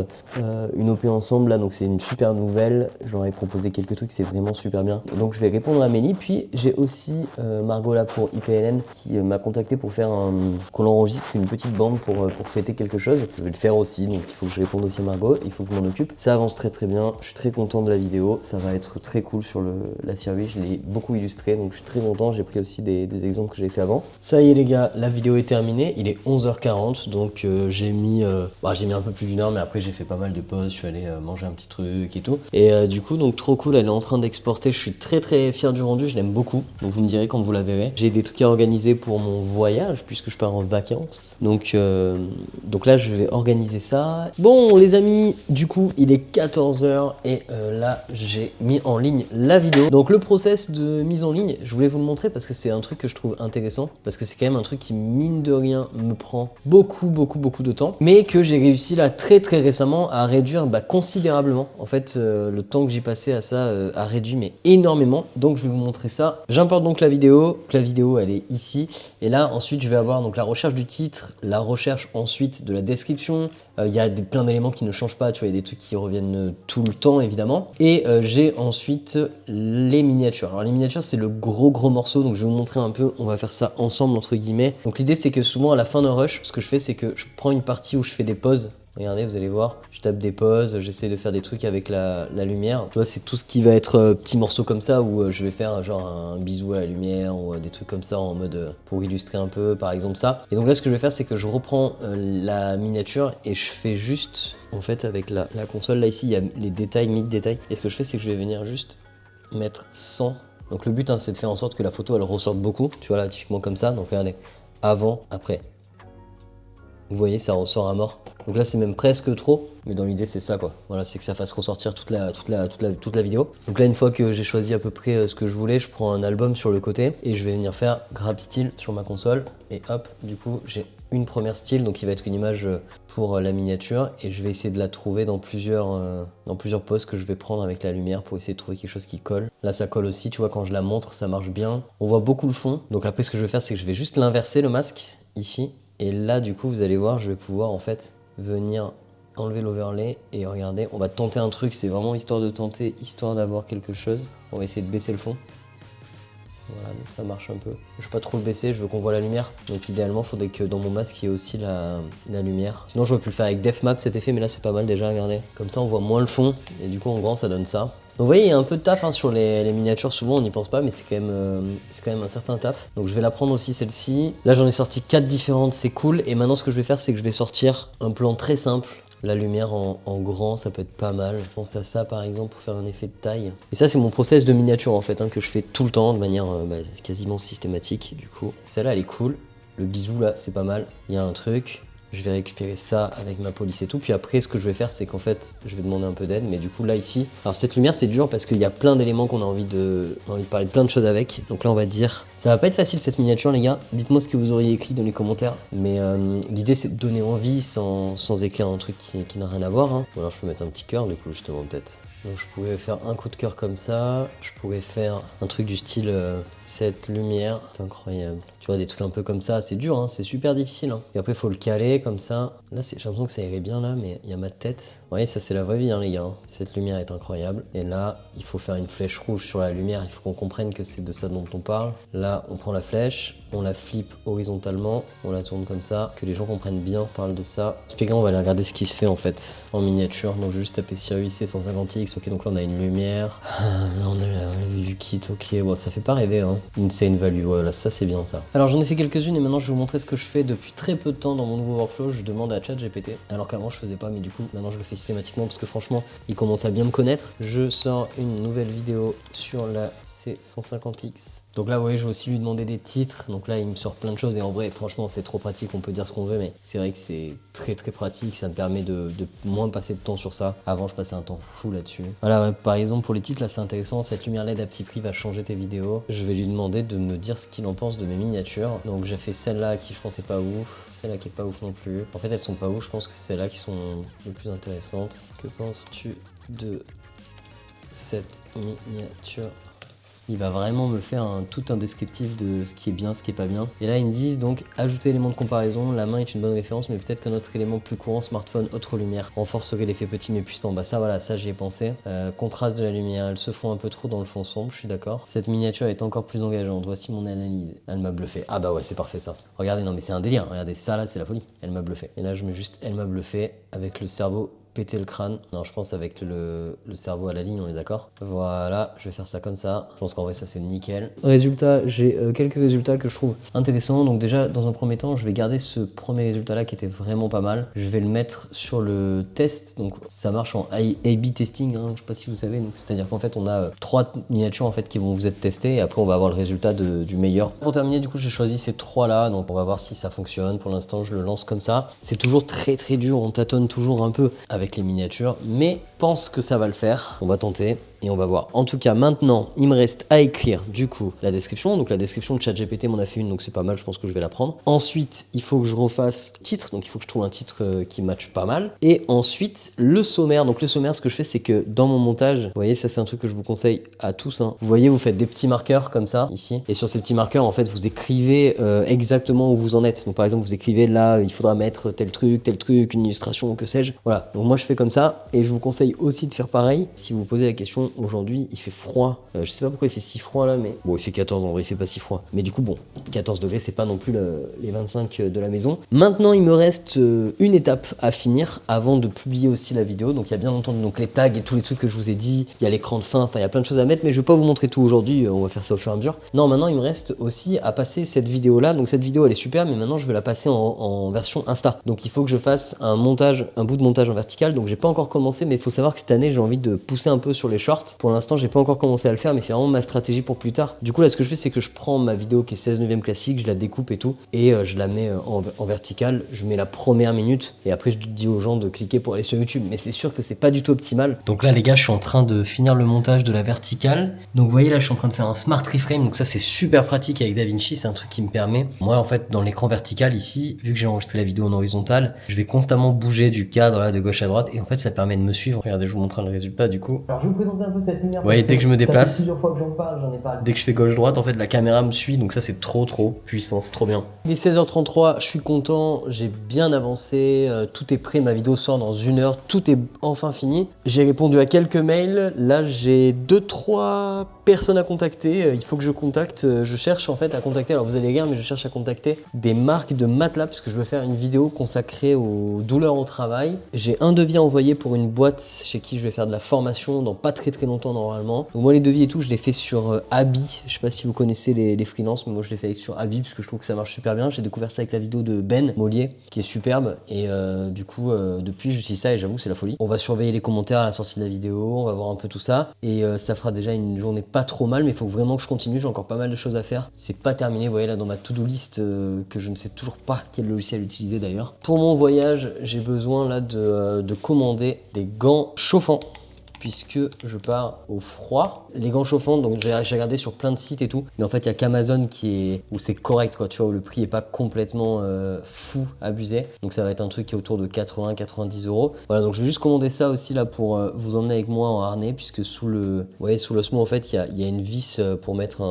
une OP ensemble là, donc c'est une super nouvelle. J'en ai proposé quelques trucs, c'est vraiment super bien. Donc je vais répondre à Amélie, puis j'ai aussi Margot là pour IPLN qui m'a contacté pour faire qu'on enregistre une petite bande pour fêter quelque chose. Je vais le faire aussi, donc il faut que je réponde aussi à Margot, il faut que je m'en occupe. Ça avance très bien, je suis très content de la vidéo, ça va être très cool sur la série, je l'ai beaucoup illustré, donc je suis très content, j'ai pris aussi des exemples que j'avais fait avant. Ça y est les gars, la vidéo est terminée, il est 11h40, donc j'ai mis un peu plus d'une heure, mais après j'ai fait pas mal de pauses, je suis allé manger un petit truc et tout. Et du coup, donc trop cool, elle est en train d'exporter, je suis très fier du rendu, je l'aime beaucoup, donc vous me direz quand vous la verrez. J'ai des trucs à organiser pour mon voyage, puisque je pars en vacances, donc là je vais organiser ça. Bon les amis, du coup il est 14h et là j'ai mis en ligne la vidéo. Donc le process de mise en ligne, je voulais vous le montrer parce que c'est un truc que je trouve intéressant, parce que c'est quand même un truc qui mine de rien me prend beaucoup de temps, mais que j'ai réussi là très récemment à réduire considérablement. En fait le temps que j'y passais à ça a réduit mais énormément, donc je vais vous montrer ça. J'importe donc la vidéo elle est ici, et là ensuite je vais avoir donc la recherche du titre, la recherche ensuite de la description. Il y a plein d'éléments qui ne changent pas, tu vois, il y a des trucs qui reviennent tout le temps évidemment. Et j'ai ensuite les miniatures. Alors les miniatures c'est le gros morceau, donc je vais vous montrer un peu, on va faire ça ensemble entre guillemets. Donc l'idée c'est que souvent à la fin d'un rush, ce que je fais c'est que je prends une partie où je fais des pauses. Regardez, vous allez voir, je tape des pauses, j'essaie de faire des trucs avec la lumière. Tu vois, c'est tout ce qui va être petits morceaux comme ça où je vais faire genre un bisou à la lumière ou des trucs comme ça en mode pour illustrer un peu, par exemple ça. Et donc là, ce que je vais faire, c'est que je reprends la miniature et je fais juste, en fait, avec la console, là ici, il y a les détails, mid-détails. Et ce que je fais, c'est que je vais venir juste mettre 100. Donc le but, hein, c'est de faire en sorte que la photo, elle ressorte beaucoup. Tu vois là, typiquement comme ça. Donc regardez, avant, après. Vous voyez, ça ressort à mort. Donc là, c'est même presque trop, mais dans l'idée, c'est ça, quoi. Voilà, c'est que ça fasse ressortir toute la vidéo. Donc là, une fois que j'ai choisi à peu près ce que je voulais, je prends un album sur le côté et je vais venir faire grab style sur ma console. Et hop, du coup, j'ai une première style, donc il va être une image pour la miniature, et je vais essayer de la trouver dans plusieurs poses que je vais prendre avec la lumière pour essayer de trouver quelque chose qui colle. Là, ça colle aussi, tu vois, quand je la montre, ça marche bien. On voit beaucoup le fond. Donc après, ce que je vais faire, c'est que je vais juste l'inverser, le masque, ici. Et là, du coup, vous allez voir, je vais pouvoir en fait venir enlever l'overlay et regardez, on va tenter un truc, c'est vraiment histoire de tenter, histoire d'avoir quelque chose. On va essayer de baisser le fond. Voilà, donc ça marche un peu. Je veux pas trop le baisser, je veux qu'on voit la lumière. Donc idéalement, il faudrait que dans mon masque, il y ait aussi la lumière. Sinon, j'aurais pu le faire avec DefMap cet effet, mais là, c'est pas mal déjà, regardez. Comme ça, on voit moins le fond. Et du coup, en grand, ça donne ça. Donc vous voyez, il y a un peu de taf hein, sur les miniatures, souvent on n'y pense pas, mais c'est quand même un certain taf. Donc je vais la prendre aussi celle-ci. Là j'en ai sorti 4 différentes, c'est cool. Et maintenant ce que je vais faire, c'est que je vais sortir un plan très simple. La lumière en grand, ça peut être pas mal. Je pense à ça par exemple pour faire un effet de taille. Et ça c'est mon process de miniature en fait, hein, que je fais tout le temps de manière quasiment systématique du coup. Celle-là elle est cool. Le bisou là c'est pas mal. Il y a un truc. Je vais récupérer ça avec ma police et tout. Puis après, ce que je vais faire, c'est qu'en fait, je vais demander un peu d'aide. Mais du coup, là, ici... Alors, cette lumière, c'est dur parce qu'il y a plein d'éléments qu'on a envie de parler de plein de choses avec. Donc là, on va dire... Ça va pas être facile, cette miniature, les gars. Dites-moi ce que vous auriez écrit dans les commentaires. Mais l'idée, c'est de donner envie sans écrire un truc qui n'a rien à voir. Hein. Ou alors, je peux mettre un petit cœur, du coup, justement, peut-être. Donc je pourrais faire un coup de cœur comme ça, je pourrais faire un truc du style cette lumière, c'est incroyable. Tu vois, des trucs un peu comme ça, c'est dur, hein, c'est super difficile. Hein. Et après, il faut le caler comme ça. Là, j'ai l'impression que ça irait bien là, mais il y a ma tête. Vous voyez, ça c'est la vraie vie, hein, les gars. Cette lumière est incroyable. Et là, il faut faire une flèche rouge sur la lumière. Il faut qu'on comprenne que c'est de ça dont on parle. Là, on prend la flèche, on la flippe horizontalement, on la tourne comme ça, que les gens comprennent bien, on parle de ça. Speaker, on va aller regarder ce qui se fait en fait en miniature. Donc, je vais juste taper Sirius C150X. Ok, donc là, on a une lumière. Là, on a la vue du kit. Ok, bon, ça fait pas rêver, hein. Insane value, voilà, ça c'est bien ça. Alors, j'en ai fait quelques-unes et maintenant, je vais vous montrer ce que je fais depuis très peu de temps dans mon nouveau workflow. Je demande à ChatGPT, alors qu'avant, je faisais pas, mais du coup, maintenant, je le fais systématiquement parce que franchement, il commence à bien me connaître. Je sors une nouvelle vidéo sur la C150X. Donc là, vous voyez, je vais aussi lui demander des titres. Donc là, il me sort plein de choses. Et en vrai, franchement, c'est trop pratique. On peut dire ce qu'on veut, mais c'est vrai que c'est très très pratique. Ça me permet de moins passer de temps sur ça. Avant, je passais un temps fou là-dessus. Voilà, ouais, par exemple, pour les titres, là, c'est intéressant. Cette lumière LED à petit prix va changer tes vidéos. Je vais lui demander de me dire ce qu'il en pense de mes miniatures. Donc j'ai fait celle-là qui, je pense, est pas ouf. Celle-là qui est pas ouf non plus. En fait, elles sont pas ouf. Je pense que c'est celles-là qui sont les plus intéressantes. Que penses-tu de cette miniature? Il va vraiment me faire tout un descriptif de ce qui est bien, ce qui est pas bien. Et là, ils me disent donc, ajouter élément de comparaison, la main est une bonne référence, mais peut-être qu'un autre élément plus courant, smartphone, autre lumière, renforcerait l'effet petit mais puissant. Bah ça, voilà, ça j'y ai pensé. Contraste de la lumière, elles se font un peu trop dans le fond sombre, je suis d'accord. Cette miniature est encore plus engageante, voici mon analyse. Elle m'a bluffé. Ah bah ouais, c'est parfait ça. Regardez, non mais c'est un délire, regardez ça là, c'est la folie. Elle m'a bluffé. Et là, je mets juste, elle m'a bluffé avec le cerveau péter le crâne. Non, je pense avec le cerveau à la ligne, on est d'accord. Voilà, je vais faire ça comme ça. Je pense qu'en vrai, ça c'est nickel. Résultat, j'ai quelques résultats que je trouve intéressants. Donc déjà, dans un premier temps, je vais garder ce premier résultat-là qui était vraiment pas mal. Je vais le mettre sur le test. Donc ça marche en A/B testing, hein, je sais pas si vous savez. Donc c'est-à-dire qu'en fait, on a 3 miniatures en fait qui vont vous être testées et après on va avoir le résultat du meilleur. Pour terminer, du coup, j'ai choisi ces 3 là. Donc on va voir si ça fonctionne. Pour l'instant, je le lance comme ça. C'est toujours très très dur. On tâtonne toujours un peu avec les miniatures, mais pense que ça va le faire. On va tenter et on va voir. En tout cas, maintenant, il me reste à écrire du coup la description. Donc la description de ChatGPT m'en a fait une, donc c'est pas mal, je pense que je vais la prendre. Ensuite, il faut que je refasse le titre, donc il faut que je trouve un titre qui matche pas mal. Et ensuite, le sommaire. Donc le sommaire, ce que je fais, c'est que dans mon montage, vous voyez, ça c'est un truc que je vous conseille à tous, hein. Vous voyez, vous faites des petits marqueurs comme ça, ici. Et sur ces petits marqueurs, en fait, vous écrivez exactement où vous en êtes. Donc par exemple, vous écrivez là, il faudra mettre tel truc, une illustration, que sais-je. Voilà, donc moi je fais comme ça. Et je vous conseille aussi de faire pareil. Si vous vous posez la question, aujourd'hui il fait froid, je sais pas pourquoi il fait si froid là, mais bon, il fait 14, en vrai il fait pas si froid, mais du coup bon, 14 degrés c'est pas non plus les 25 de la maison. Maintenant il me reste une étape à finir avant de publier aussi la vidéo. Donc il y a bien entendu donc les tags et tous les trucs que je vous ai dit, il y a l'écran de fin, enfin il y a plein de choses à mettre, mais je vais pas vous montrer tout aujourd'hui, on va faire ça au fur et à mesure. Non, maintenant il me reste aussi à passer cette vidéo là. Donc cette vidéo elle est super, mais maintenant je vais la passer en version Insta. Donc il faut que je fasse un bout de montage en vertical. Donc j'ai pas encore commencé, mais il faut savoir que cette année j'ai envie de pousser un peu sur les shorts. Pour l'instant j'ai pas encore commencé à le faire, mais c'est vraiment ma stratégie pour plus tard. Du coup là ce que je fais, c'est que je prends ma vidéo qui est 16/9 classique, je la découpe et tout, et je la mets en vertical. Je mets la première minute et après je dis aux gens de cliquer pour aller sur YouTube, mais c'est sûr que c'est pas du tout optimal. Donc là les gars, je suis en train de finir le montage de la verticale. Donc vous voyez là, je suis en train de faire un smart reframe, donc ça c'est super pratique avec DaVinci. C'est un truc qui me permet, moi en fait dans l'écran vertical ici, vu que j'ai enregistré la vidéo en horizontal, je vais constamment bouger du cadre là de gauche à droite, et en fait ça permet de me suivre. Regardez, je vous montre le résultat du coup. Alors je vais vous présenter un peu cette lumière. Vous voyez, dès que je me déplace, ça fait plusieurs fois que j'en parle, j'en ai parlé. Dès que je fais gauche-droite, en fait la caméra me suit, donc ça c'est trop puissant, c'est trop bien. Il est 16h33, je suis content, j'ai bien avancé, tout est prêt, ma vidéo sort dans 1 heure, tout est enfin fini. J'ai répondu à quelques mails, là j'ai 2-3 personnes à contacter, il faut que je contacte, je cherche en fait à contacter, alors vous allez rire, mais je cherche à contacter des marques de matelas, puisque je veux faire une vidéo consacrée aux douleurs au travail. J'ai un devis à envoyer pour une boîte chez qui je vais faire de la formation dans pas très longtemps normalement. Donc moi les devis et tout, je les fais sur Abi. Je sais pas si vous connaissez les freelances, mais moi je les fais sur Abi parce que je trouve que ça marche super bien. J'ai découvert ça avec la vidéo de Ben Mollier qui est superbe, et du coup depuis j'utilise ça et j'avoue c'est la folie. On va surveiller les commentaires à la sortie de la vidéo, on va voir un peu tout ça, et ça fera déjà une journée pas trop mal, mais il faut vraiment que je continue, j'ai encore pas mal de choses à faire. C'est pas terminé, vous voyez là dans ma to-do list que je ne sais toujours pas quel logiciel utiliser d'ailleurs. Pour mon voyage, j'ai besoin là de commander des gants chauffants. puisque je pars au froid. Les gants chauffants, donc j'ai regardé sur plein de sites et tout, mais en fait il y a qu'Amazon où c'est correct quoi, tu vois, où le prix est pas complètement fou, abusé. Donc ça va être un truc qui est autour de 80-90 euros. Voilà, donc je vais juste commander ça aussi là pour vous emmener avec moi en harnais, puisque sous l'osmo en fait il y a une vis pour mettre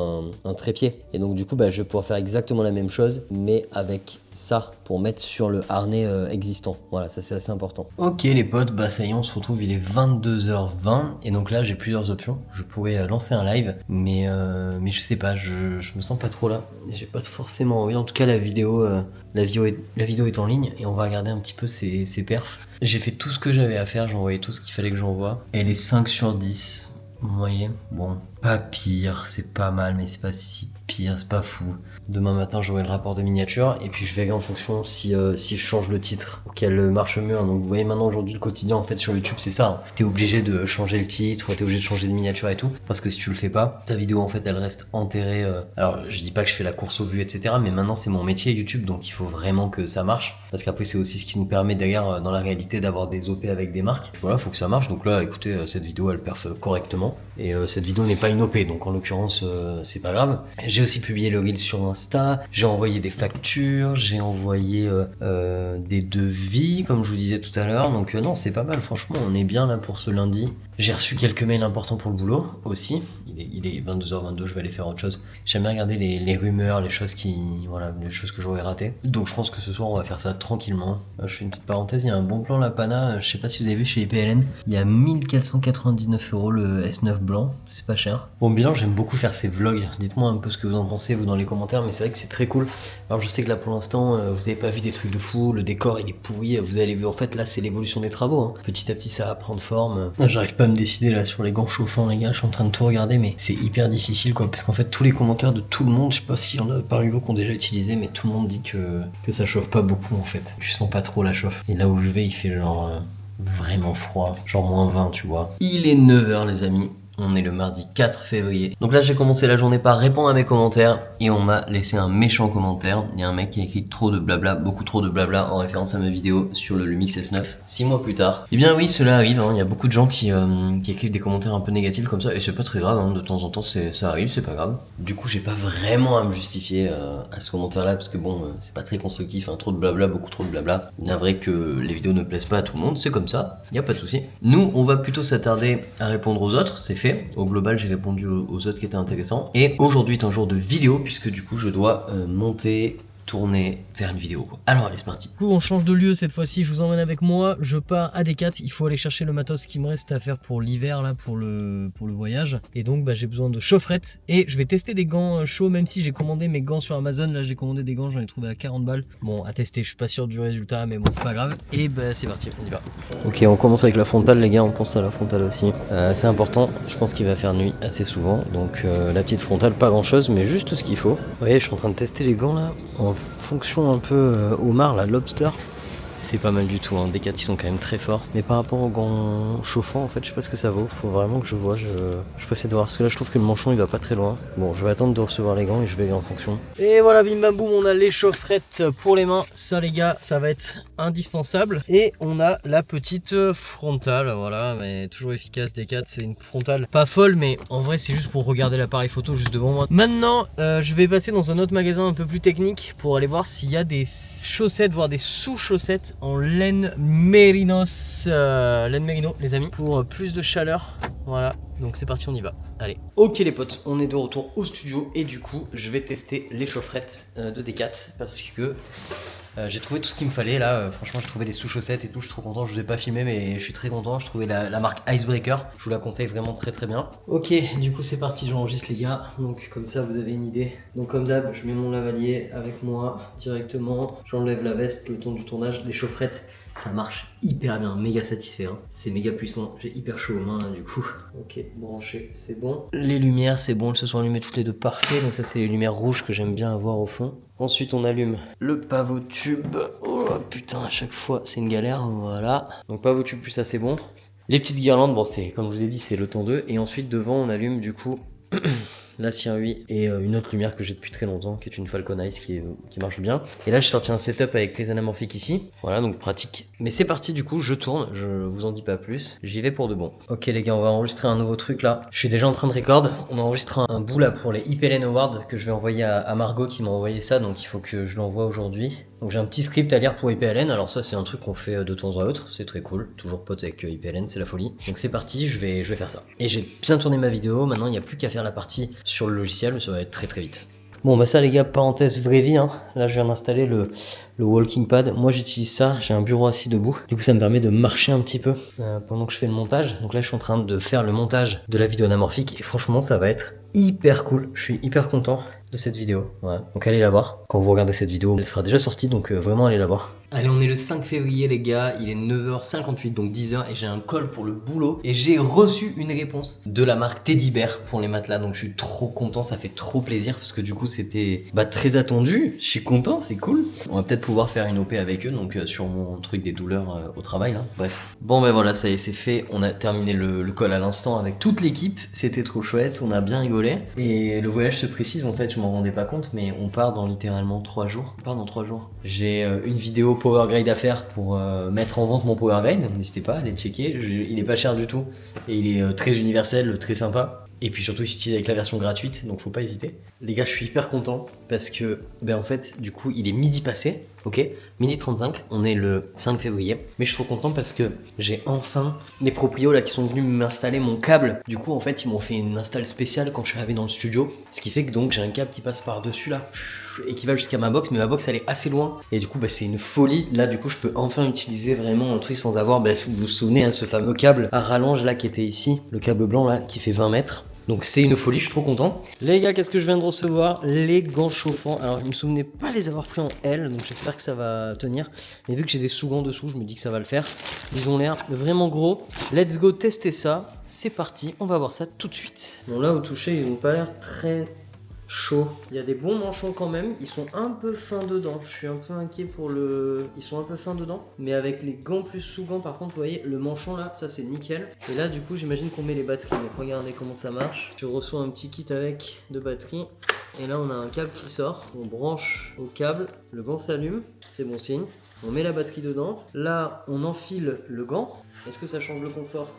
un trépied. Et donc du coup je vais pouvoir faire exactement la même chose, mais avec ça pour mettre sur le harnais existant. Voilà, ça c'est assez important. Ok les potes, ça y est, on se retrouve, il est 22h20 et donc là j'ai plusieurs options. Je pourrais lancer un live, mais je sais pas, je me sens pas trop là. J'ai pas forcément envie. En tout cas la vidéo est en ligne et on va regarder un petit peu ses perfs. J'ai fait tout ce que j'avais à faire, j'ai envoyé tout ce qu'il fallait que j'envoie. Elle est 5 sur 10. Vous voyez, bon, pas pire, c'est pas mal, mais c'est pas si pire, c'est pas fou. Demain matin, j'aurai le rapport de miniature et puis je verrai en fonction si je change le titre pour qu'elle marche mieux. Donc vous voyez maintenant aujourd'hui le quotidien en fait sur YouTube, c'est ça. Hein. T'es obligé de changer le titre, t'es obligé de changer de miniature et tout, parce que si tu le fais pas, ta vidéo en fait elle reste enterrée. Alors je dis pas que je fais la course aux vues, etc. Mais maintenant c'est mon métier YouTube, donc il faut vraiment que ça marche. Parce qu'après c'est aussi ce qui nous permet d'ailleurs dans la réalité d'avoir des OP avec des marques. Voilà, faut que ça marche. Donc là écoutez, cette vidéo elle perf correctement. Et cette vidéo n'est pas une OP, donc en l'occurrence c'est pas grave. J'ai aussi publié le reel sur Insta, j'ai envoyé des factures, j'ai envoyé des devis comme je vous disais tout à l'heure. Donc non, c'est pas mal, franchement on est bien là pour ce lundi. J'ai reçu quelques mails importants pour le boulot aussi. Il est 22h22, je vais aller faire autre chose. J'aime bien regarder les rumeurs, les choses que j'aurais ratées. Donc je pense que ce soir on va faire ça tranquillement. Je fais une petite parenthèse, il y a un bon plan Lapana, je sais pas si vous avez vu chez les PLN. Il y a 1499 € le S9 blanc, c'est pas cher. Bon bilan, j'aime beaucoup faire ces vlogs. Dites-moi un peu ce que vous en pensez vous dans les commentaires, mais c'est vrai que c'est très cool. Alors je sais que là pour l'instant vous avez pas vu des trucs de fou, le décor il est pourri, vous allez voir en fait là c'est l'évolution des travaux. Hein. Petit à petit ça va prendre forme. J'arrive pas à me décider là sur les gants chauffants les gars, je suis en train de tout regarder mais c'est hyper difficile quoi, parce qu'en fait tous les commentaires de tout le monde, je sais pas s'il y en a parmi vous qui ont déjà utilisé, mais tout le monde dit que ça chauffe pas beaucoup en fait. Je sens pas trop la chauffe. Et là où je vais il fait genre vraiment froid, genre -20 tu vois. Il est 9h les amis. On est le mardi 4 février. Donc là j'ai commencé la journée par répondre à mes commentaires et on m'a laissé un méchant commentaire. Il y a un mec qui a écrit trop de blabla, beaucoup trop de blabla en référence à ma vidéo sur le Lumix S9 6 mois plus tard. Et bien oui cela arrive, hein. Il y a beaucoup de gens qui écrivent des commentaires un peu négatifs comme ça et c'est pas très grave, hein. De temps en temps ça arrive, c'est pas grave. Du coup j'ai pas vraiment à me justifier à ce commentaire là parce que bon c'est pas très constructif, hein. Trop de blabla, beaucoup trop de blabla. Bien vrai que les vidéos ne plaisent pas à tout le monde, c'est comme ça, y a pas de souci. Nous on va plutôt s'attarder à répondre aux autres, c'est fait. Au global j'ai répondu aux autres qui étaient intéressants et aujourd'hui est un jour de vidéo puisque du coup je dois monter, tourner, faire une vidéo quoi. Alors allez c'est parti. Du coup on change de lieu cette fois-ci, je vous emmène avec moi, je pars à Decat, il faut aller chercher le matos qui me reste à faire pour l'hiver là, pour le voyage. Et donc j'ai besoin de chaufferettes et je vais tester des gants chauds, même si j'ai commandé mes gants sur Amazon. Là j'ai commandé des gants, j'en ai trouvé à 40 balles. Bon à tester, je suis pas sûr du résultat mais bon c'est pas grave. Et c'est parti, on y va. Ok on commence avec la frontale les gars, on pense à la frontale aussi. C'est important, je pense qu'il va faire nuit assez souvent. Donc la petite frontale, pas grand chose mais juste ce qu'il faut. Vous voyez je suis en train de tester les gants là en fonction un peu homard là, lobster. C'est pas mal du tout, hein. Decat ils sont quand même très forts. Mais par rapport aux gants chauffants en fait je sais pas ce que ça vaut. Faut vraiment que je vois, je peux essayer de voir. Parce que là je trouve que le manchon il va pas très loin. Bon je vais attendre de recevoir les gants et je vais en fonction. Et voilà bim bam boum, on a les chaufferettes pour les mains. Ça les gars ça va être indispensable. Et on a la petite frontale, voilà, mais toujours efficace. Decat c'est une frontale pas folle mais en vrai c'est juste pour regarder l'appareil photo juste devant moi. Maintenant je vais passer dans un autre magasin un peu plus technique pour aller voir s'il y a des chaussettes, voire des sous-chaussettes en laine mérinos, laine mérino les amis, pour plus de chaleur. Voilà, donc c'est parti, on y va. Allez. Ok les potes, on est de retour au studio et du coup je vais tester les chaufferettes de Decat parce que j'ai trouvé tout ce qu'il me fallait là. Franchement j'ai trouvé les sous-chaussettes et tout, je suis trop content. Je vous ai pas filmé mais je suis très content. Je trouvais la marque Icebreaker, je vous la conseille vraiment très très bien. Ok du coup c'est parti, j'enregistre les gars. Donc comme ça vous avez une idée. Donc comme d'hab je mets mon lavalier avec moi directement. J'enlève la veste le temps du tournage. Les chaufferettes ça marche hyper bien, méga satisfait, hein. C'est méga puissant, j'ai hyper chaud aux mains là, du coup. Ok, branché, c'est bon. Les lumières, c'est bon, elles se sont allumées toutes les deux parfait. Donc ça c'est les lumières rouges que j'aime bien avoir au fond. Ensuite on allume le pavot tube. Oh putain, à chaque fois c'est une galère, voilà. Donc pavot tube plus ça c'est bon. Les petites guirlandes, bon c'est comme je vous ai dit c'est le temps 2. Et ensuite devant on allume du coup la Cirui et une autre lumière que j'ai depuis très longtemps qui est une Falcon Eyes qui marche bien. Et là j'ai sorti un setup avec les anamorphiques ici, voilà donc pratique. Mais c'est parti du coup, je tourne, je vous en dis pas plus, j'y vais pour de bon. Ok les gars, on va enregistrer un nouveau truc là. Je suis déjà en train de record, on a enregistré un bout là pour les IPLN Awards que je vais envoyer à Margot qui m'a envoyé ça, donc il faut que je l'envoie aujourd'hui. Donc j'ai un petit script à lire pour IPLN, alors ça c'est un truc qu'on fait de temps à autre, c'est très cool, toujours pote avec IPLN, c'est la folie. Donc c'est parti, je vais faire ça. Et j'ai bien tourné ma vidéo, maintenant il n'y a plus qu'à faire la partie sur le logiciel, mais ça va être très très vite. Bon bah ça les gars, parenthèse vraie vie, hein. Là je viens d'installer le walking pad, moi j'utilise ça, j'ai un bureau assis debout, du coup ça me permet de marcher un petit peu pendant que je fais le montage. Donc là je suis en train de faire le montage de la vidéo anamorphique et franchement ça va être hyper cool, je suis hyper content de cette vidéo, ouais. Donc allez la voir, quand vous regardez cette vidéo elle sera déjà sortie, donc vraiment allez la voir. Allez, on est le 5 février les gars, il est 9h58 donc 10h et j'ai un call pour le boulot et j'ai reçu une réponse de la marque Teddy Bear pour les matelas, donc je suis trop content, ça fait trop plaisir parce que du coup c'était très attendu, je suis content, c'est cool. On va peut-être pouvoir faire une OP avec eux, donc sur mon truc des douleurs au travail là, bref. Bon ben voilà, ça y est c'est fait, on a terminé le call à l'instant avec toute l'équipe, c'était trop chouette, on a bien rigolé et le voyage se précise en fait, je m'en rendais pas compte mais on part dans littéralement 3 jours, on part dans 3 jours. J'ai une vidéo Power Grade à faire pour mettre en vente mon Power Grade, n'hésitez pas à aller checker, il est pas cher du tout et il est très universel, très sympa. Et puis surtout il s'utilise avec la version gratuite, donc faut pas hésiter. Les gars, je suis hyper content parce que en fait du coup il est midi passé, ok, midi 35, on est le 5 février, mais je suis trop content parce que j'ai enfin les proprios là qui sont venus m'installer mon câble. Du coup en fait ils m'ont fait une install spéciale quand je suis arrivé dans le studio, ce qui fait que donc j'ai un câble qui passe par dessus là et qui va jusqu'à ma box, mais ma box elle est assez loin et du coup c'est une folie. Là du coup je peux enfin utiliser vraiment un truc sans avoir, vous vous souvenez hein, ce fameux câble à rallonge là qui était ici, le câble blanc là qui fait 20 mètres. Donc c'est une folie, je suis trop content. Les gars, qu'est-ce que je viens de recevoir? Les gants chauffants. Alors je me souvenais pas les avoir pris en L, donc j'espère que ça va tenir. Mais vu que j'ai des sous-gants dessous, je me dis que ça va le faire. Ils ont l'air vraiment gros. Let's go tester ça. C'est parti, on va voir ça tout de suite. Bon là au toucher, ils ont pas l'air très chaud. Il y a des bons manchons quand même, ils sont un peu fins dedans. Je suis un peu inquiet pour le... Ils sont un peu fins dedans. Mais avec les gants plus sous-gants, par contre, vous voyez, le manchon là, ça c'est nickel. Et là, du coup, j'imagine qu'on met les batteries. Donc regardez comment ça marche. Tu reçois un petit kit avec de batteries. Et là, on a un câble qui sort. On branche au câble, le gant s'allume, c'est bon signe. On met la batterie dedans. Là, on enfile le gant. Est-ce que ça change le confort ?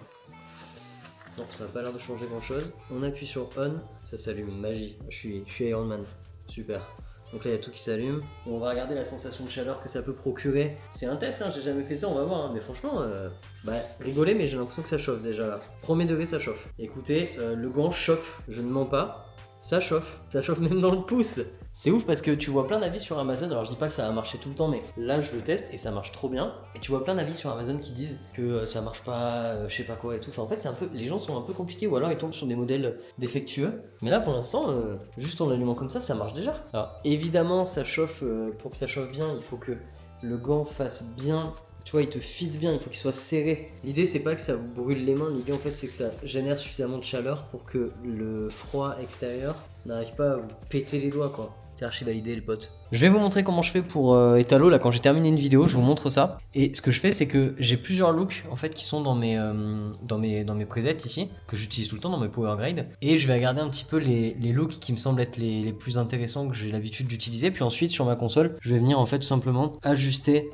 Non, ça n'a pas l'air de changer grand chose. On appuie sur on, ça s'allume, magie. Je suis Iron Man, super. Donc là il y a tout qui s'allume. On va regarder la sensation de chaleur que ça peut procurer. C'est un test, hein, j'ai jamais fait ça, on va voir. Hein. Mais franchement, rigolez, mais j'ai l'impression que ça chauffe déjà là. Premier degré, ça chauffe. Écoutez, le gant chauffe, je ne mens pas. Ça chauffe même dans le pouce. C'est ouf parce que tu vois plein d'avis sur Amazon, alors je dis pas que ça va marcher tout le temps, mais là je le teste et ça marche trop bien. Et tu vois plein d'avis sur Amazon qui disent que ça marche pas, je sais pas quoi et tout. Enfin en fait c'est un peu, les gens sont un peu compliqués ou alors ils tombent sur des modèles défectueux. Mais là pour l'instant, juste en l'allumant comme ça marche déjà. Alors évidemment ça chauffe, pour que ça chauffe bien, il faut que le gant fasse bien. Tu vois, il te fit bien, il faut qu'il soit serré. L'idée, c'est pas que ça vous brûle les mains, l'idée en fait, c'est que ça génère suffisamment de chaleur pour que le froid extérieur n'arrive pas à vous péter les doigts, quoi. C'est archi validé, les potes. Je vais vous montrer comment je fais pour Étalo. Là, quand j'ai terminé une vidéo, je vous montre ça. Et ce que je fais, c'est que j'ai plusieurs looks en fait qui sont dans mes presets ici, que j'utilise tout le temps dans mes Power Grade. Et je vais regarder un petit peu les looks qui me semblent être les plus intéressants que j'ai l'habitude d'utiliser. Puis ensuite, sur ma console, je vais venir en fait tout simplement ajuster